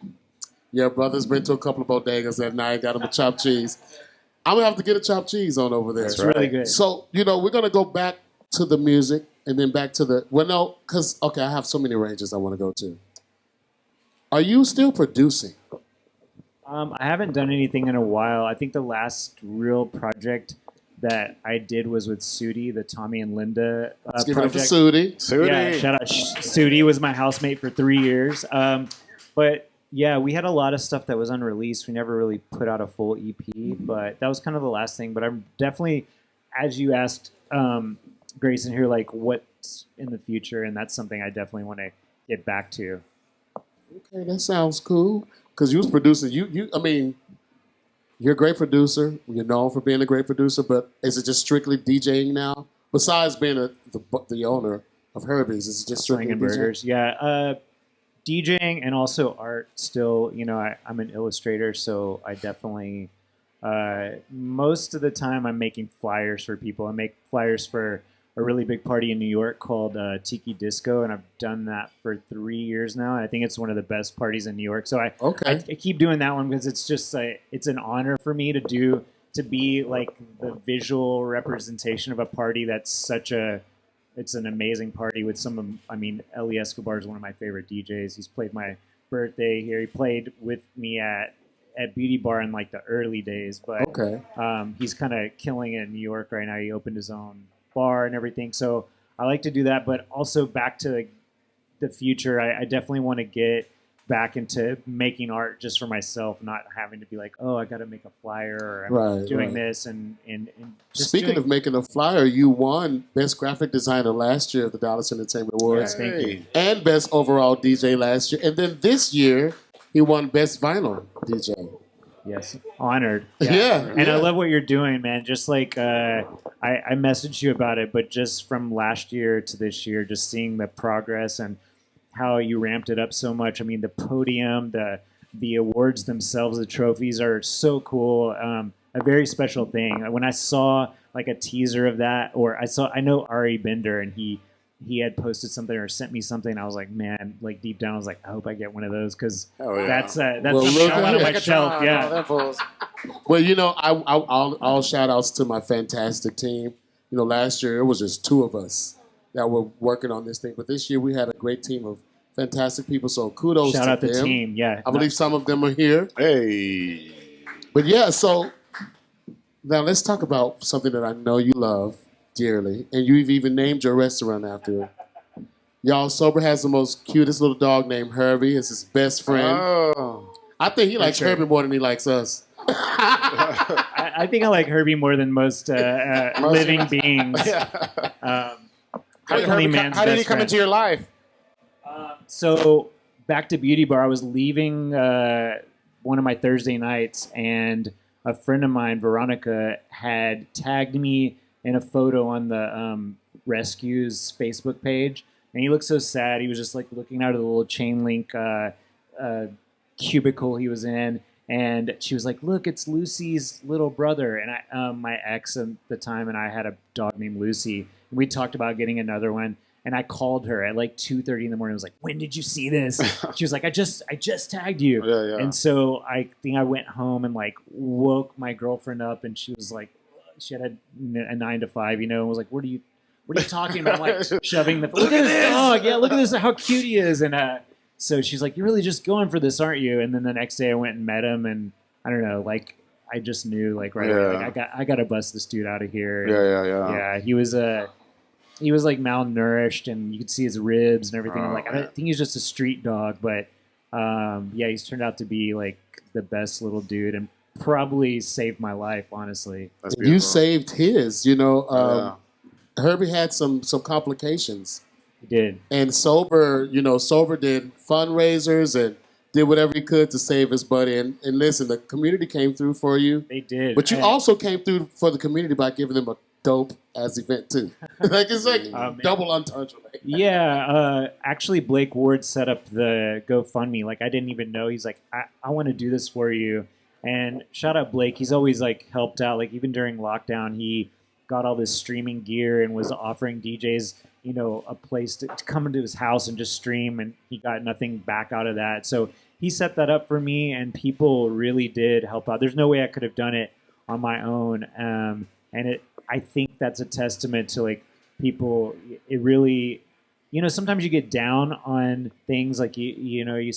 "Yeah, brother's been to a couple of bodegas that night, got him a chopped cheese. I'm gonna have to get a chopped cheese on over there." It's really good. So we're gonna go back to the music and then back to the because I have so many ranges I want to go to. Are you still producing? I haven't done anything in a while. I think the last real project that I did was with Sudi, the Tommy and Linda Let's give it up for project. Sudi. Sudi. Yeah, shout out. Sudi was my housemate for 3 years. But yeah, we had a lot of stuff that was unreleased. We never really put out a full EP, but that was kind of the last thing. But I'm definitely, as you asked Gracen here, like what's in the future, and that's something I definitely want to get back to. Okay, that sounds cool. Because you was producing, you're a great producer. You're known for being a great producer, but is it just strictly DJing now? Besides being the owner of Herbie's, is it just strictly Slinging DJing? burgers, yeah. DJing and also art. Still, I'm an illustrator, so I definitely most of the time I'm making flyers for people. I make flyers for a really big party in New York called Tiki Disco, and I've done that for 3 years now. And I think it's one of the best parties in New York. So I keep doing that one because it's just it's an honor for me to be like the visual representation of a party that's it's an amazing party with Eli Escobar is one of my favorite DJs. He's played my birthday here. He played with me at Beauty Bar in like the early days, but he's kind of killing it in New York right now. He opened his own bar and everything, so I like to do that. But also back to the future, I definitely want to get back into making art just for myself, not having to be like, oh, I got to make a flyer or I'm doing this and just Speaking of making a flyer, you won Best Graphic Designer last year at the Dallas Entertainment Awards. Yeah, thank you. And Best Overall DJ last year. And then this year, he won Best Vinyl DJ. Yes, honored. Yeah. And I love what you're doing, man. Just like I messaged you about it, but just from last year to this year, just seeing the progress and how you ramped it up so much. I mean, the podium, the awards themselves, the trophies are so cool. A very special thing. When I saw like a teaser of that, or I know Ari Bender, and he had posted something or sent me something. I was like, man, like deep down, I was like, I hope I get one of those because that's something I want on my shelf. Yeah. Well, I'll shout outs to my fantastic team. Last year it was just two of us that were working on this thing, but this year we had a great team of fantastic people. So kudos Shout to out the them. team. Yeah. I believe some of them are here. Hey. But yeah, so now let's talk about something that I know you love dearly, and you've even named your restaurant after it. Y'all, Sober has the most cutest little dog named Herbie. It's his best friend. Oh. I think he likes Herbie more than he likes us. I think I like Herbie more than most living beings. How did he come into your life? So back to Beauty Bar, I was leaving one of my Thursday nights, and a friend of mine, Veronica, had tagged me in a photo on the Rescues Facebook page, and he looked so sad. He was just like looking out of the little chain link cubicle he was in, and she was like, "Look, it's Lucy's little brother." And my ex at the time and I had a dog named Lucy, and we talked about getting another one. And I called her at like 2:30 in the morning. I was like, "When did you see this?" She was like, "I just tagged you." Yeah. And so I think I went home and like woke my girlfriend up, and she was like, she had a 9 to 5, and was like, "What are you talking about?" I'm like shoving the look at this dog. Yeah, look at this, how cute he is. And so she's like, "You're really just going for this, aren't you?" And then the next day I went and met him, and I don't know, like I just knew like right away, like I got to bust this dude out of here. And, yeah. He was like malnourished, and you could see his ribs and everything. I'm like, I think he's just a street dog, but he's turned out to be like the best little dude, and probably saved my life, honestly. You saved his. Herbie had some complications He did. And Sober, Sober did fundraisers and did whatever he could to save his buddy. And listen, the community came through for you. They did. But you also came through for the community by giving them a dope ass event too. It's like double entendre. Yeah, actually, Blake Ward set up the GoFundMe. Like, I didn't even know. He's like, I want to do this for you. And shout out Blake. He's always like helped out. Like even during lockdown, he got all this streaming gear and was offering DJs, a place to come into his house and just stream. And he got nothing back out of that. So he set that up for me, and people really did help out. There's no way I could have done it on my own. I think that's a testament to like people. It really, sometimes you get down on things like you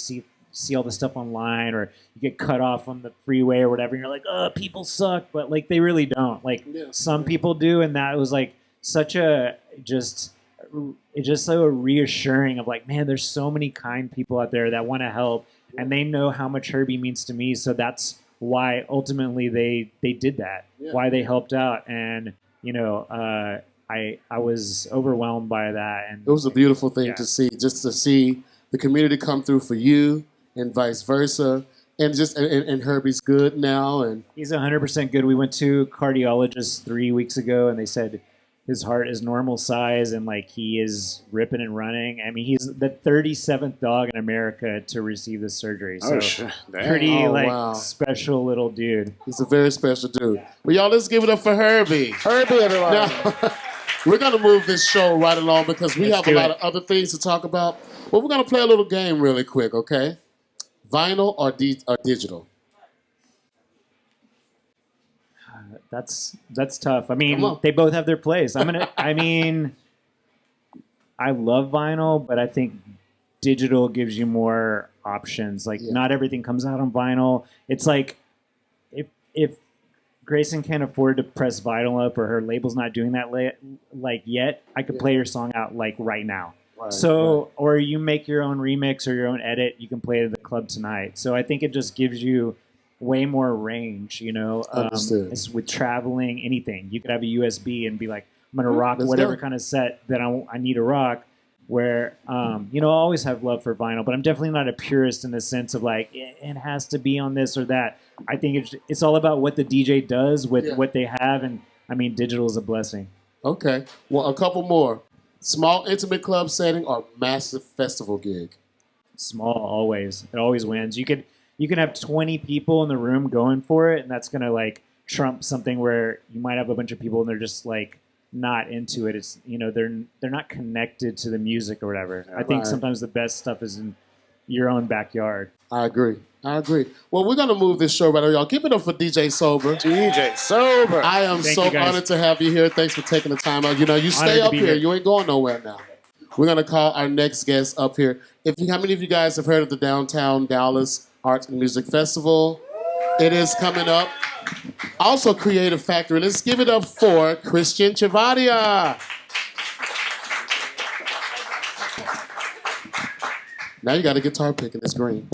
see all the stuff online, or you get cut off on the freeway or whatever, and you're like, oh, people suck, but like they really don't. Like some people do, and that was like such a just so reassuring of like, man, there's so many kind people out there that want to help, and they know how much Herbie means to me. So that's why ultimately they did that. Why they helped out, and I was overwhelmed by that, and it was a beautiful thing to see, just to see the community come through for you, and vice versa, and just and Herbie's good now, and he's 100% good. We went to a cardiologist 3 weeks ago, and they said his heart is normal size, and like he is ripping and running. I mean, he's the 37th dog in America to receive this surgery. So pretty special little dude. He's a very special dude. Well, y'all, let's give it up for Herbie. Herbie, everyone. Now, we're gonna move this show right along because we have a lot of other things to talk about. Well, we're gonna play a little game really quick, okay? Vinyl or digital? That's tough. I mean, they both have their place. I love vinyl, but I think digital gives you more options. Like not everything comes out on vinyl. It's like if Gracen can't afford to press vinyl up, or her label's not doing that yet, I could play your song out like right now. Or you make your own remix or your own edit, you can play it at the club tonight. So I think it just gives you way more range, It's with traveling, anything. You could have a USB and be like, I'm going to rock whatever kind of set that I need to rock. Where, I always have love for vinyl, but I'm definitely not a purist in the sense of like, it has to be on this or that. I think it's all about what the DJ does with what they have. And I mean, digital is a blessing. Okay. Well, a couple more. Small, intimate club setting or massive festival gig? Small, always. It always wins. You can have 20 people in the room going for it, and that's gonna like trump something where you might have a bunch of people and they're just like not into it. It's they're not connected to the music or whatever. I think sometimes the best stuff is in your own backyard. I agree. Well, we're gonna move this show right over, y'all. Give it up for DJ Sober. DJ Sober. I am honored to have you here. Thanks for taking the time out. You stay up here. You ain't going nowhere now. We're gonna call our next guest up here. How many of you guys have heard of the Downtown Dallas Arts and Music Festival? It is coming up. Also, Creative Factory. Let's give it up for Christian Chavarria. Now you got a guitar pick and it's green.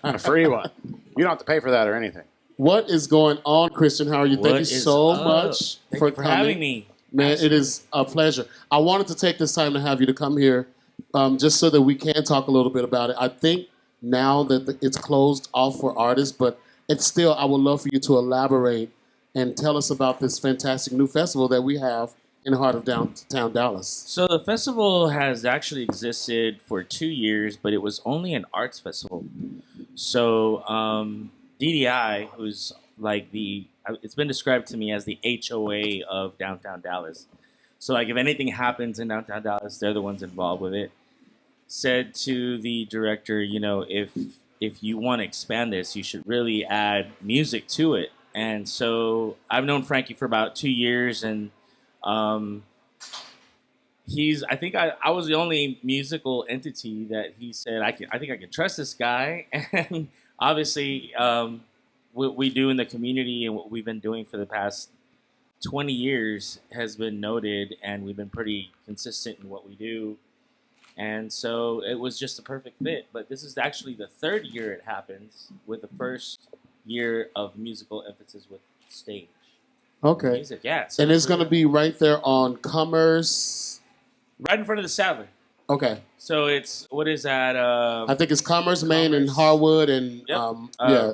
A free one. You don't have to pay for that or anything. What is going on, Christian? How are you? Thank you so much for having me. Man, it is a pleasure. I wanted to take this time to have you to come here just so that we can talk a little bit about it. I think now that it's closed off for artists, but it's still, I would love for you to elaborate and tell us about this fantastic new festival that we have in the heart of downtown Dallas. So the festival has actually existed for 2 years, but it was only an arts festival. So DDI, who's like it's been described to me as the HOA of downtown Dallas. So like if anything happens in downtown Dallas, they're the ones involved with it. Said to the director, if you want to expand this, you should really add music to it. And so I've known Frankie for about 2 years, and I think I was the only musical entity that he said I think I can trust this guy. And obviously what we do in the community and what we've been doing for the past 20 years has been noted, and we've been pretty consistent in what we do. And so it was just a perfect fit. But this is actually the third year it happens, with the first year of musical emphasis with stage. Okay. Music, yeah. And it's going to be right there on Commerce. Right in front of the Sadler. Okay. So it's what is that? I think it's Commerce, Main, and Harwood, and Yep.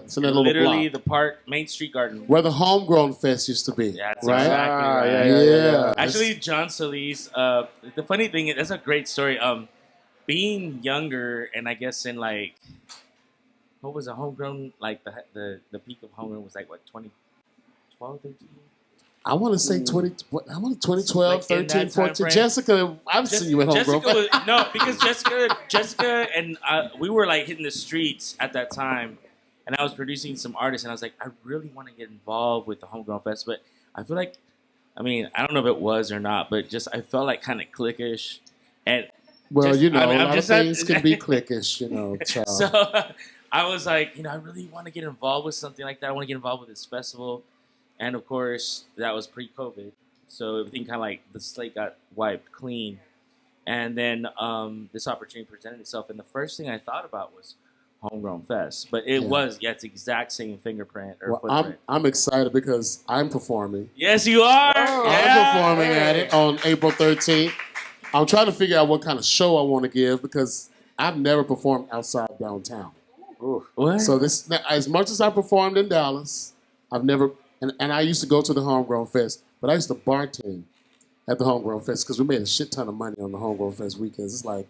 it's in that little Literally block the park, Main Street Garden. where the Homegrown Fest used to be. That's right? exactly right. Yeah. Actually, John Solis. The funny thing is, that's a great story. Being younger, and I guess in like, what was a homegrown? Like the peak of homegrown was like what 2012, 13? I want to say 2012, Like in 13, that time 14. frame. Jessica, I've seen you at Homegrown. Because Jessica and we were like hitting the streets at that time, and I was producing some artists, and I was like, I really want to get involved with the Homegrown Fest, but I feel like, I mean, I don't know if it was or not, but just I felt like kind of cliquish, and Well, just, you know, I mean, a I'm lot just of things can be cliquish, you know, child. So I was like, I really want to get involved with something like that. I want to get involved with this festival. And of course, that was pre-COVID. So everything kind of like the slate got wiped clean. And then this opportunity presented itself. And the first thing I thought about was Homegrown Fest. But it was, it's the exact same fingerprint or footprint. I'm excited because I'm performing. Yes, you are. I'm performing at it on April 13th. I'm trying to figure out what kind of show I want to give because I've never performed outside downtown. What? So this, as much as I performed in Dallas, I've never, and I used to go to the Homegrown Fest, but I used to bartend at the Homegrown Fest because we made a shit ton of money on the Homegrown Fest weekends. It's like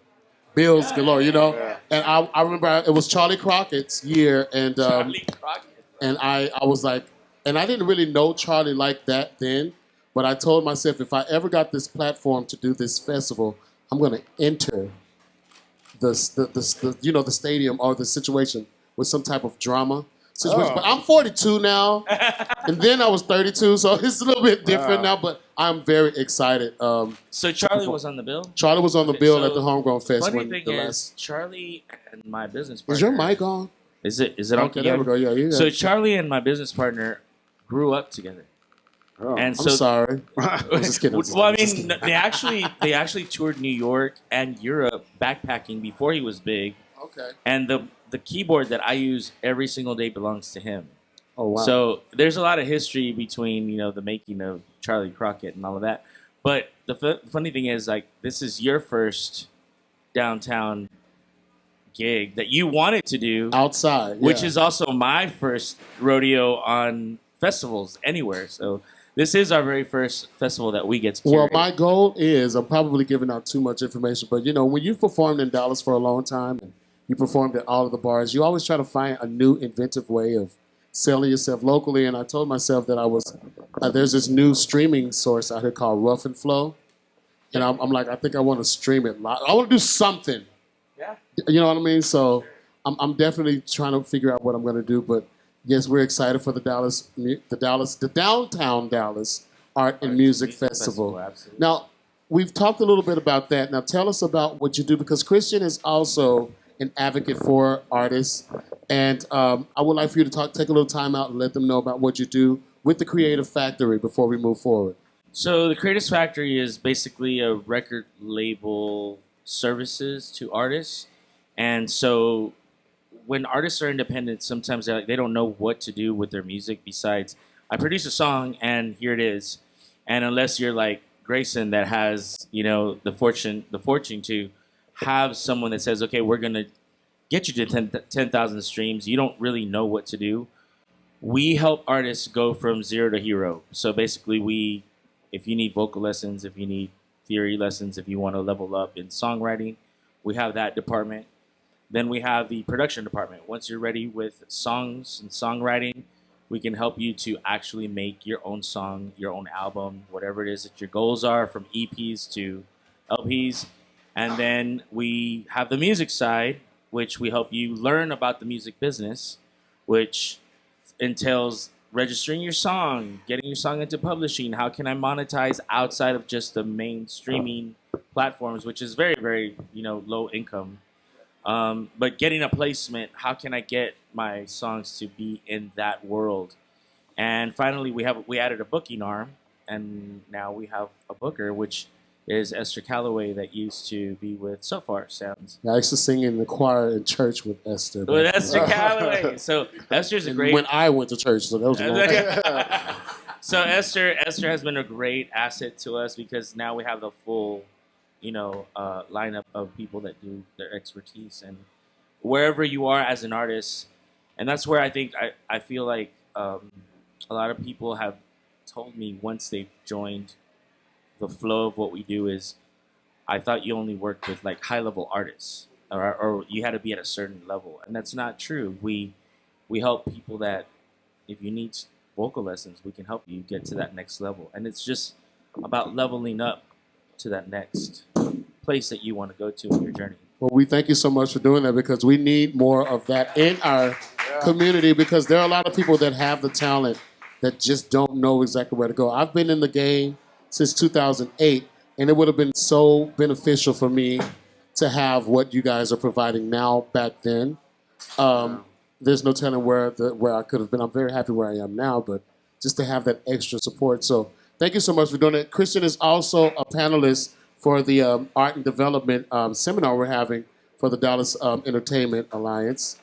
bills galore, you know? Yeah. And I remember it was Charlie Crockett's year, and Charlie Crockett. and I was like, and I didn't really know Charlie like that then, but I told myself if I ever got this platform to do this festival, I'm going to enter the stadium or the situation with some type of drama situation. But I'm 42 now, and then I was 32, so it's a little bit different now. But I'm very excited. So Charlie was on the bill? Charlie was on the bill at the Homegrown Fest. Funny thing is, Charlie and my business partner. Is your mic on? Is it on? Okay, there we go. Yeah. So Charlie and my business partner grew up together. And so, I'm sorry. I'm just kidding. Well, I mean, they actually toured New York and Europe backpacking before he was big. Okay. And the keyboard that I use every single day belongs to him. Oh wow. So there's a lot of history between the making of Charlie Crockett and all of that. But the funny thing is, like, this is your first downtown gig that you wanted to do outside, which is also my first rodeo on festivals anywhere. So this is our very first festival that we get to curate. Well, my goal is, I'm probably giving out too much information, but when you've performed in Dallas for a long time and you performed at all of the bars, you always try to find a new inventive way of selling yourself locally. And I told myself that there's this new streaming source out here called Rough and Flow. And I'm like, I think I want to stream it live. I want to do something. Yeah. You know what I mean? So I'm definitely trying to figure out what I'm going to do, but yes, we're excited for the Downtown Dallas Art and Music Festival. Absolutely. Now, we've talked a little bit about that. Now, tell us about what you do, because Christian is also an advocate for artists. And I would like for you to take a little time out and let them know about what you do with the Creative Factory before we move forward. So the Creative Factory is basically a record label services to artists. And so when artists are independent, sometimes they don't know what to do with their music besides, I produce a song and here it is. And unless you're like Gracen that has, the fortune to have someone that says, okay, we're going to get you to 10,000 streams, you don't really know what to do. We help artists go from zero to hero. So basically if you need vocal lessons, if you need theory lessons, if you want to level up in songwriting, we have that department. Then we have the production department. Once you're ready with songs and songwriting, we can help you to actually make your own song, your own album, whatever it is that your goals are, from EPs to LPs. And then we have the music side, which we help you learn about the music business, which entails registering your song, getting your song into publishing. How can I monetize outside of just the main streaming platforms, which is very, very, low income. But getting a placement, how can I get my songs to be in that world? And finally, we added a booking arm, and now we have a booker, which is Esther Calloway, that used to be with So Far Sounds. I used to sing in the choir in church with Esther. With Esther Calloway. So Esther's a great... When I went to church, so that was a long time. So Esther has been a great asset to us because now we have the full lineup of people that do their expertise and wherever you are as an artist. And that's where I think I feel like a lot of people have told me once they've joined the flow of what we do is, I thought you only worked with like high level artists or you had to be at a certain level. And that's not true. We help people that if you need vocal lessons, we can help you get to that next level. And it's just about leveling up to that next place that you want to go to in your journey. Well, we thank you so much for doing that because we need more of that in our community because there are a lot of people that have the talent that just don't know exactly where to go. I've been in the game since 2008, and it would have been so beneficial for me to have what you guys are providing now back then. There's no telling where I could have been. I'm very happy where I am now, but just to have that extra support. So thank you so much for doing it. Christian is also a panelist for the Art and Development seminar we're having for the Dallas Entertainment Alliance.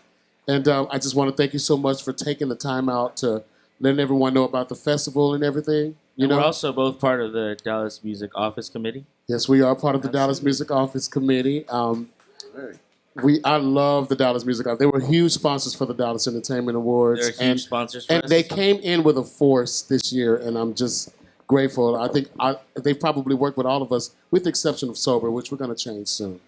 And I just want to thank you so much for taking the time out to letting everyone know about the festival and everything. We're also both part of the Dallas Music Office Committee. Yes, we are part of the Dallas Music Office Committee. I love the Dallas Music Office. They were huge sponsors for the Dallas Entertainment Awards. They're huge sponsors for and us. they came in with a force this year, and I'm just grateful. I think they probably worked with all of us, with the exception of Sober, which we're going to change soon.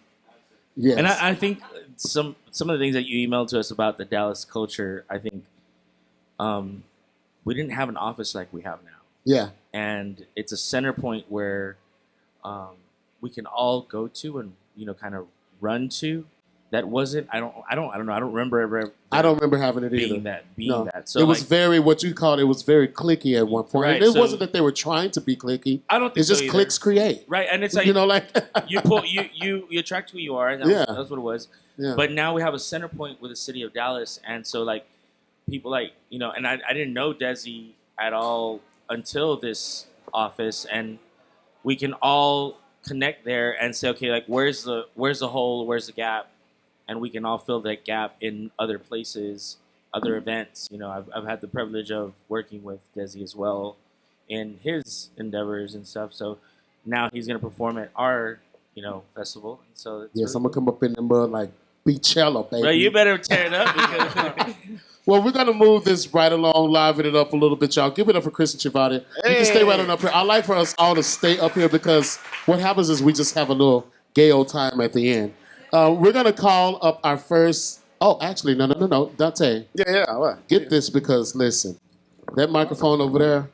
Yes. And I think some of the things that you emailed to us about the Dallas culture, I think we didn't have an office like we have now. Yeah. And it's a center point where we can all go to and kind of run to. That wasn't. I don't know. I don't remember ever. I don't remember having it either. Being that. So it was very what you called. It was very cliquey at one point. Right, and it wasn't that they were trying to be cliquey. I don't think it's just so clicks create. Right, and it's like you attract who you are. And that's what it was. Yeah. But now we have a center point with the city of Dallas, and so like people and I didn't know Dezi at all until this office, and we can all connect there and say, okay, like where's the hole, where's the gap. And we can all fill that gap in other places, other events. I've had the privilege of working with Dezi as well in his endeavors and stuff. So now he's going to perform at our, festival. And so it's yes, really I'm going to come up in the mud like Beachella, baby. Right, you better tear it up. Because well, we're going to move this right along, liven it up a little bit, y'all. Give it up for Christian Chavarria. You can stay right on up here. I like for us all to stay up here because what happens is we just have a little gay old time at the end. We're going to call up our first... Oh, actually, no. Dante. Yeah. What? Get this because, listen, that microphone over there,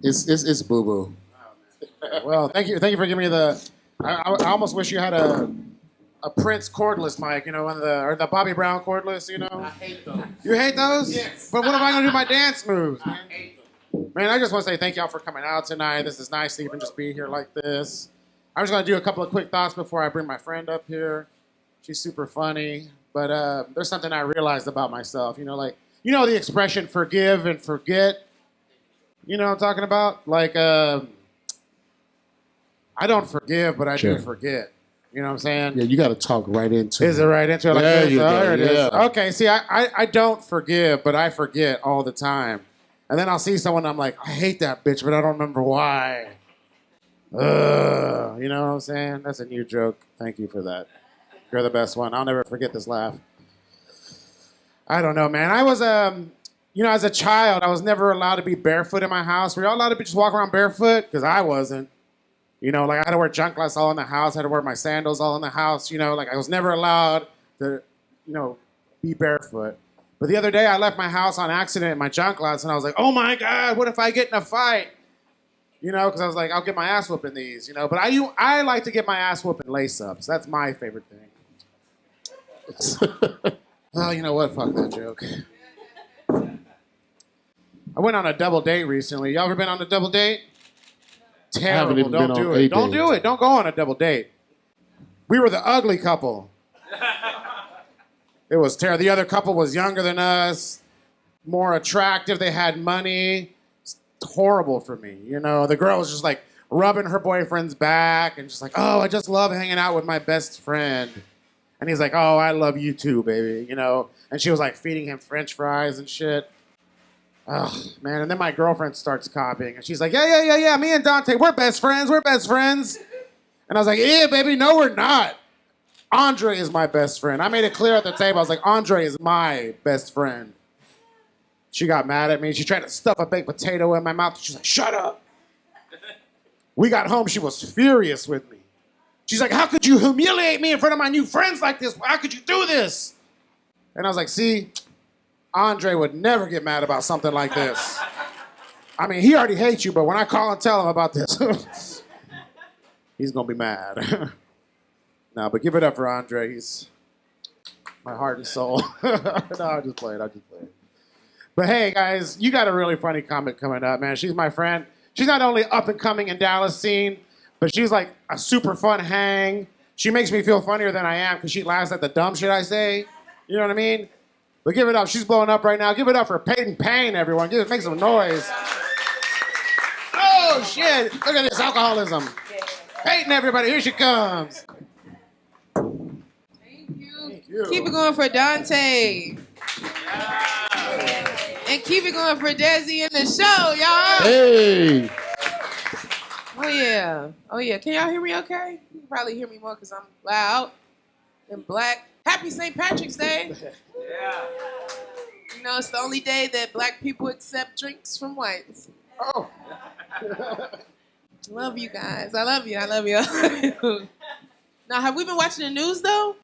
it's boo-boo. Well, thank you for giving me the... I almost wish you had a Prince cordless mic, or the Bobby Brown cordless, I hate those. You hate those? Yes. But what am I going to do my dance moves? I hate them. Man, I just want to say thank y'all for coming out tonight. This is nice to even just be here like this. I'm just going to do a couple of quick thoughts before I bring my friend up here. She's super funny. But there's something I realized about myself. The expression forgive and forget? You know what I'm talking about? Like, I don't forgive, but I do forget. You know what I'm saying? Yeah, you got to talk right into it. Is it right into it? Like there this? you go. There it is. Yeah. Okay, see, I don't forgive, but I forget all the time. And then I'll see someone, I'm like, I hate that bitch, but I don't remember why. You know what I'm saying? That's a new joke. Thank you for that. You're the best one. I'll never forget this laugh. I don't know, man. I was, as a child, I was never allowed to be barefoot in my house. Were y'all allowed to just walk around barefoot? Because I wasn't. I had to wear junklets all in the house. I had to wear my sandals all in the house. I was never allowed to, be barefoot. But the other day, I left my house on accident in my junklets, and I was like, oh my God, what if I get in a fight? Because I was like, I'll get my ass whooped in these, But I like to get my ass whooped in lace-ups. That's my favorite thing. Well, you know what? Fuck that joke. I went on a double date recently. Y'all ever been on a double date? Terrible. even Don't been do on it. a Don't date. do it. Don't go on a double date. We were the ugly couple. It was terrible. The other couple was younger than us, more attractive. They had money. It's horrible for me. The girl was just like rubbing her boyfriend's back and just like, oh, I just love hanging out with my best friend. And he's like, oh, I love you too, baby. And she was like feeding him French fries and shit. Oh, man. And then my girlfriend starts copying. And she's like, yeah. Me and Dante, we're best friends. And And I was like, yeah, baby, no, we're not. Andre is my best friend. I made it clear at the table. I was like, Andre is my best friend. She got mad at me. She tried to stuff a baked potato in my mouth. She's like, shut up. We got home. She was furious with me. She's like, how could you humiliate me in front of my new friends like this? How could you do this? And I was like, see, Andre would never get mad about something like this. I mean, he already hates you, but when I call and tell him about this, he's going to be mad. No, but give it up for Andre. He's my heart and soul. No, I'm just playing. But hey, guys, you got a really funny comic coming up, man. She's my friend. She's not only up and coming in Dallas scene, but she's like a super fun hang. She makes me feel funnier than I am because she laughs at the dumb shit I say. You know what I mean? But give it up. She's blowing up right now. Give it up for Payton Payne, everyone. Make some noise. Oh, shit. Look at this alcoholism. Payton, everybody. Here she comes. Thank you. Keep it going for Dante. And keep it going for Dezi in the show, y'all. Hey. Oh, yeah. Can y'all hear me okay? You can probably hear me more because I'm loud and black. Happy St. Patrick's Day. Yeah. You know, it's the only day that black people accept drinks from whites. Oh. Love you guys. I love you. Now, have we been watching the news, though?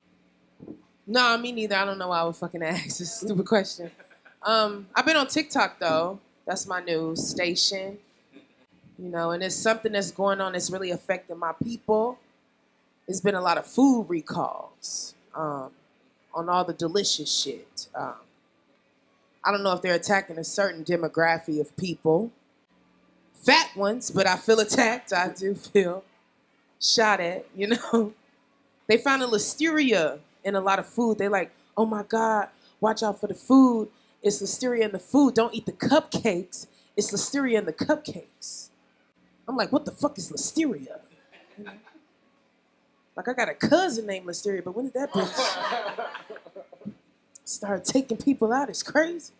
No, me neither. I don't know why I would fucking ask. It's a stupid question. I've been on TikTok, though. That's my news station. You know, and it's something that's going on that's really affecting my people. There's been a lot of food recalls on all the delicious shit. I don't know if they're attacking a certain demographic of people. Fat ones, but I feel attacked. I do feel shot at, you know. They found a listeria in a lot of food. They're like, oh my God, watch out for the food. It's listeria in the food. Don't eat the cupcakes. It's listeria in the cupcakes. I'm like, what the fuck is listeria? You know? Like, I got a cousin named Listeria, but when did that bitch start taking people out? It's crazy.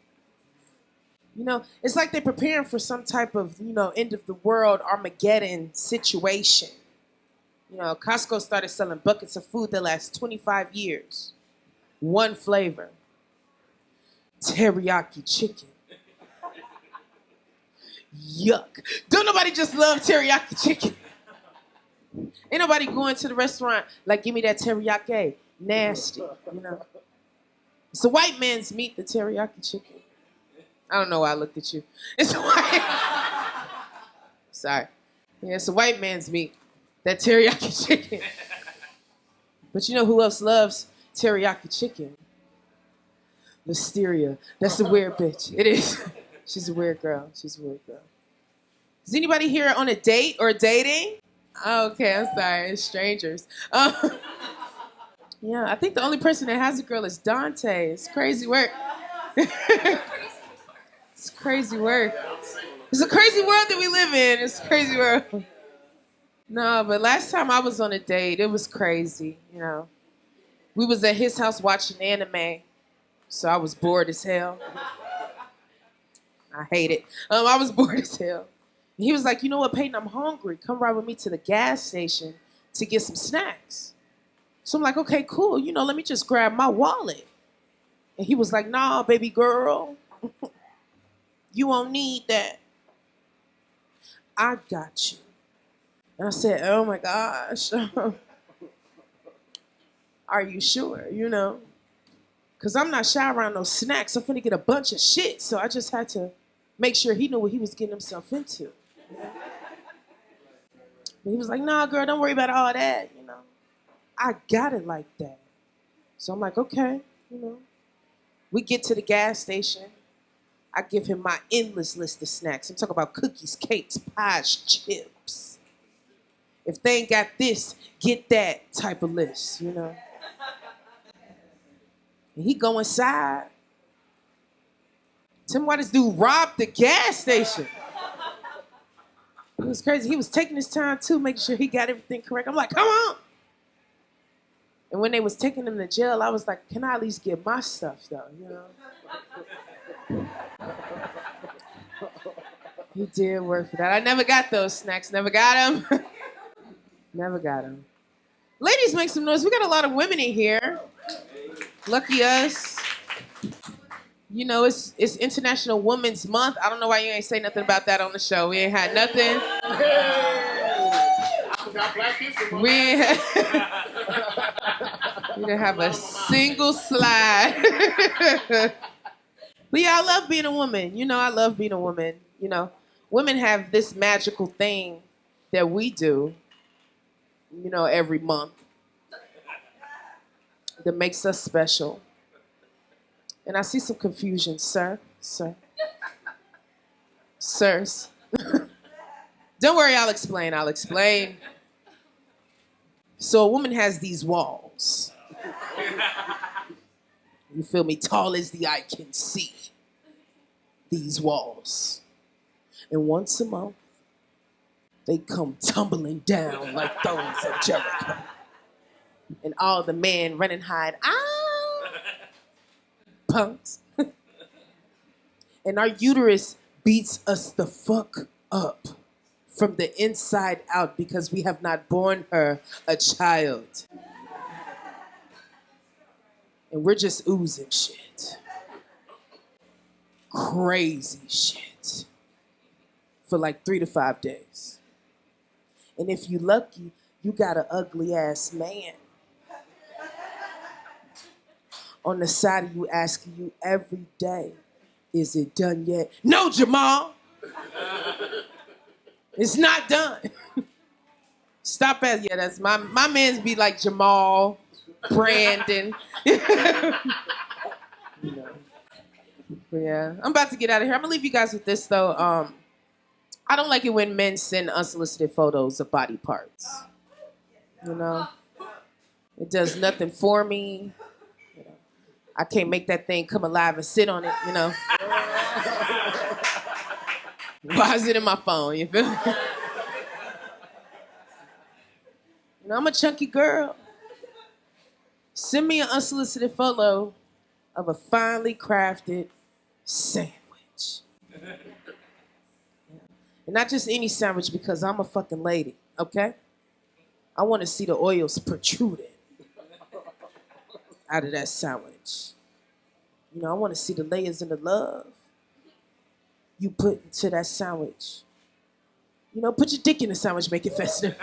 You know, it's like they're preparing for some type of, you know, end of the world Armageddon situation. You know, Costco started selling buckets of food that last 25 years. One flavor. Teriyaki chicken. Yuck. Don't nobody just love teriyaki chicken. Ain't nobody going to the restaurant like, give me that teriyaki. Nasty, you know. It's a white man's meat, the teriyaki chicken. I don't know why I looked at you. It's a white... Sorry. Yeah, it's a white man's meat, that teriyaki chicken. But you know who else loves teriyaki chicken? Listeria. That's a weird bitch. It is. She's a weird girl. Is anybody here on a date or dating? Oh, okay, I'm sorry. It's strangers. Yeah, I think the only person that has a girl is Dante. It's crazy work. It's crazy work. It's a crazy world that we live in. It's a crazy world. No, but last time I was on a date, it was crazy, you know. We was at his house watching anime, so I was bored as hell. I hate it. I was bored as hell. He was like, you know what, Payton, I'm hungry. Come ride with me to the gas station to get some snacks. So I'm like, okay, cool. You know, let me just grab my wallet. And he was like, nah, baby girl. You won't need that. I got you. And I said, oh my gosh. Are you sure? You know? Because I'm not shy around no snacks. I'm finna get a bunch of shit. So I just had to make sure he knew what he was getting himself into. You know? But he was like, nah, girl, don't worry about all that, you know. I got it like that. So I'm like, okay, you know. We get to the gas station. I give him my endless list of snacks. I'm talking about cookies, cakes, pies, chips. If they ain't got this, get that type of list, you know. And he go inside. Tell me why this dude robbed the gas station. It was crazy. He was taking his time, too, making sure he got everything correct. I'm like, come on. And when they was taking him to jail, I was like, can I at least get my stuff, though, you know? He did work for that. I never got those snacks. Never got them. Never got them. Ladies, make some noise. We got a lot of women in here. Lucky us. You know, it's International Women's Month. I don't know why you ain't say nothing about that on the show. We ain't had nothing. We ain't we didn't have a single slide. But yeah, I love being a woman. You know, I love being a woman. You know, women have this magical thing that we do, you know, every month that makes us special. And I see some confusion, sirs. Don't worry, I'll explain. So a woman has these walls. You feel me? Tall as the eye can see. These walls. And once a month, they come tumbling down like thrones of Jericho. And all the men run and hide. Punks. And our uterus beats us the fuck up from the inside out because we have not born her a child. And we're just oozing shit. Crazy shit. For like 3 to 5 days. And if you lucky, you got an ugly ass man on the side of you asking you every day, is it done yet? No, Jamal. It's not done. Stop it. Yeah, that's my man's be like Jamal, Brandon. You know. But yeah, I'm about to get out of here. I'm gonna leave you guys with this though. I don't like it when men send unsolicited photos of body parts. You know, it does nothing for me. You know, I can't make that thing come alive and sit on it. You know, why is it in my phone? You feel me? You know, I'm a chunky girl. Send me an unsolicited photo of a finely crafted sandwich. And not just any sandwich because I'm a fucking lady, okay? I want to see the oils protruding out of that sandwich. You know, I want to see the layers and the love you put into that sandwich. You know, put your dick in the sandwich, make it festive.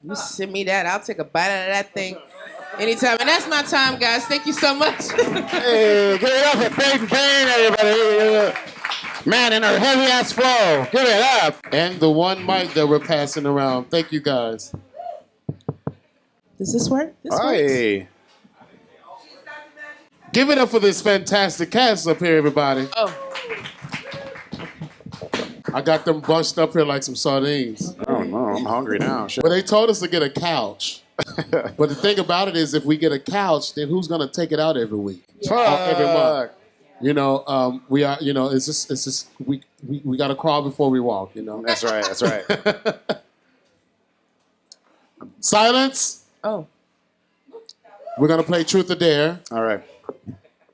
You send me that, I'll take a bite out of that thing anytime. And that's my time, guys. Thank you so much. Hey, give it up for Payton Payne, everybody. Man, in her heavy-ass flow. Give it up. And the one mic that we're passing around. Thank you, guys. Does this work? This works? Hey. Give it up for this fantastic cast up here, everybody. Oh. I got them bunched up here like some sardines. Oh, no, I'm hungry now. Shit. But they told us to get a couch. But the thing about it is, if we get a couch, then who's gonna take it out every week, every month? You know, we are. You know, it's just we gotta crawl before we walk. You know. That's right. That's right. Silence. Oh. We're gonna play Truth or Dare. All right.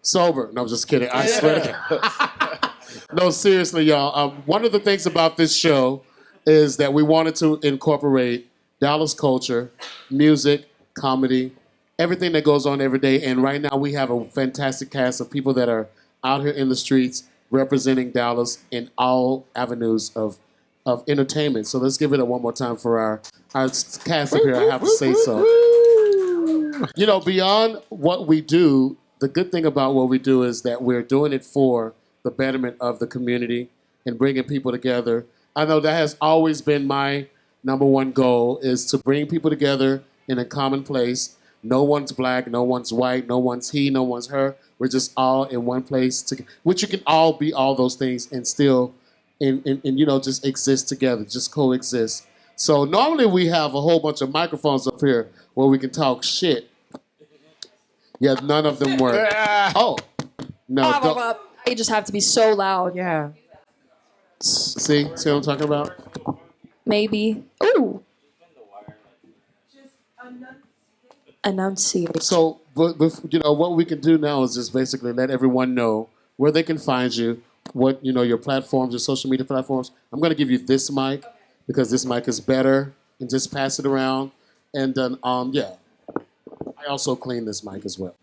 Sober. No, I'm just kidding. I swear to God. No, seriously, y'all. One of the things about this show is that we wanted to incorporate Dallas culture, music, comedy, everything that goes on every day. And right now we have a fantastic cast of people that are out here in the streets representing Dallas in all avenues of entertainment. So let's give it up one more time for our cast up here. I have to say so. You know, beyond what we do, the good thing about what we do is that we're doing it for the betterment of the community and bringing people together. I know that has always been my number one goal, is to bring people together in a common place. No one's black, no one's white, no one's he, no one's her. We're just all in one place, which you can all be all those things and still, you know, just exist together, just coexist. So normally we have a whole bunch of microphones up here where we can talk shit. Yeah, none of them work. Oh, no. Don't. You just have to be so loud. Yeah. See what I'm talking about? Maybe. Ooh. Enunciate. So, but you know, what we can do now is just basically let everyone know where they can find you, what your platforms, your social media platforms. I'm gonna give you this mic because this mic is better, and just pass it around. And then yeah, I also clean this mic as well.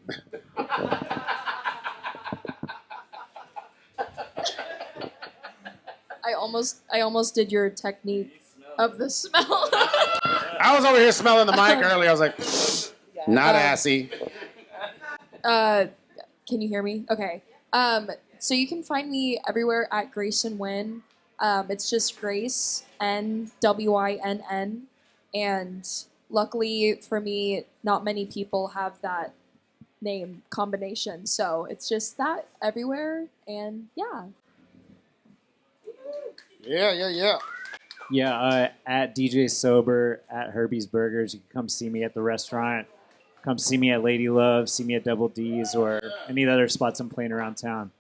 I almost did your technique of the smell. I was over here smelling the mic earlier. I was like, not assy. Can you hear me? Okay. So you can find me everywhere at Gracen Wynn. It's just Grace, N-W-I-N-N. And luckily for me, not many people have that name combination. So it's just that everywhere. And yeah. Yeah. Yeah, at DJ Sober, at Herbie's Burgers. You can come see me at the restaurant. Come see me at Lady Love, see me at Double D's, or any of the other spots I'm playing around town.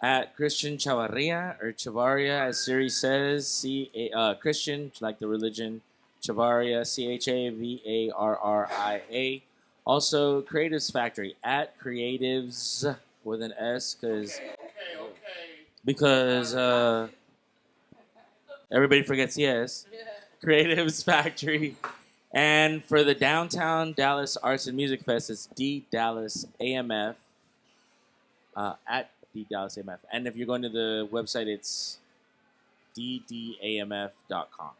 At Christian Chavarria, or Chavarria, as Siri says, Christian, like the religion, Chavarria, Chavarria. Also, Creatives Factory, at Creatives with an S, because everybody forgets yes. Creatives Factory. And for the Downtown Dallas Arts and Music Fest, it's D Dallas AMF, at D Dallas AMF. And if you're going to the website, it's ddamf.com.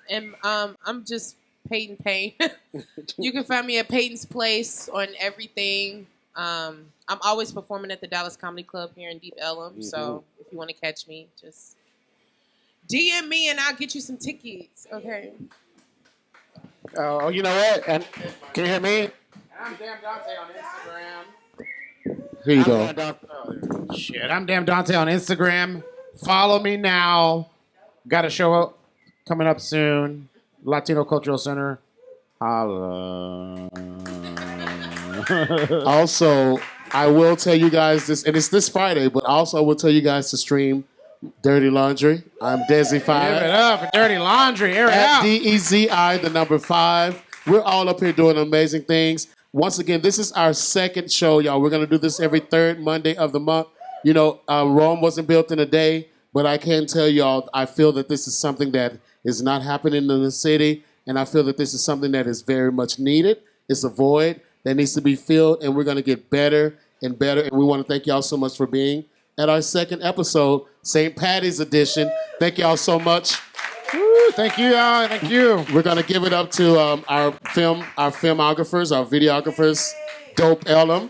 And I'm just Payton Payne. You can find me at Payton's Place on everything. I'm always performing at the Dallas Comedy Club here in Deep Ellum. So if you want to catch me, just DM me and I'll get you some tickets. Okay. Oh, you know what? And can you hear me? I'm Damn Dante on Instagram. Here you go. I'm Damn Dante on Instagram. Follow me now. Got a show coming up soon. Latino Cultural Center. Holla. Also, I will tell you guys this, and it's this Friday, but also I will tell you guys to stream Dirty Laundry. I'm Dezi5. Give it up for Dirty Laundry. Air it At out. DEZI, the number 5. We're all up here doing amazing things. Once again, this is our second show, y'all. We're going to do this every third Monday of the month. Rome wasn't built in a day, but I can tell y'all, I feel that this is something that is not happening in the city, and I feel that this is something that is very much needed. It's a void that needs to be filled, and we're going to get better and better. And we want to thank y'all so much for being at our second episode, St. Patty's edition. Thank y'all so much. Woo, thank you, y'all. Thank you. We're going to give it up to our filmographers, our videographers, D.O.P.E.llum.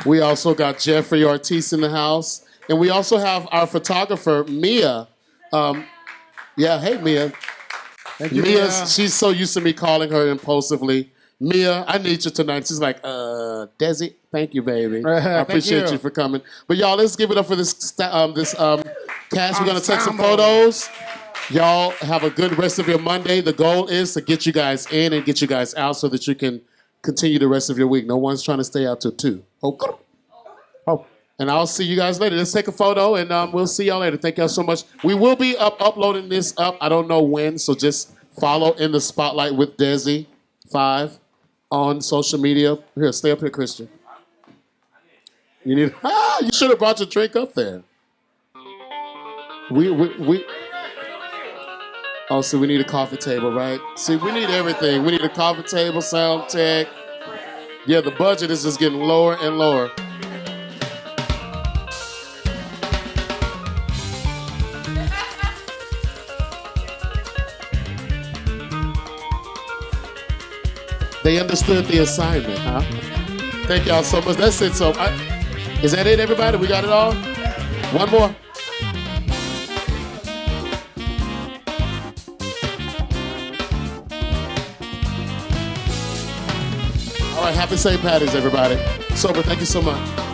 We also got Jeffrey Ortiz in the house. And we also have our photographer, Mia. Hey, Mia. Thank you, Mia, Mia. she's so used to me calling her impulsively. Mia, I need you tonight. She's like, Desi, thank you, baby. I appreciate you for coming. But y'all, let's give it up for this cast. We're going to take some photos. Y'all have a good rest of your Monday. The goal is to get you guys in and get you guys out so that you can continue the rest of your week. No one's trying to stay out till 2. Okay. Oh. And I'll see you guys later. Let's take a photo, and we'll see y'all later. Thank y'all so much. We will be uploading this up. I don't know when, so just follow In the Spotlight with Dezi 5 on social media. Here, stay up here, Christian. You should have brought your drink up there. Oh, so we need a coffee table, right? See, we need everything. We need a coffee table, sound tech. Yeah, the budget is just getting lower and lower. They understood the assignment, huh? Thank y'all so much. That's it. So, is that it, everybody? We got it all? One more. All right, happy St. Patty's, everybody. Sober, thank you so much.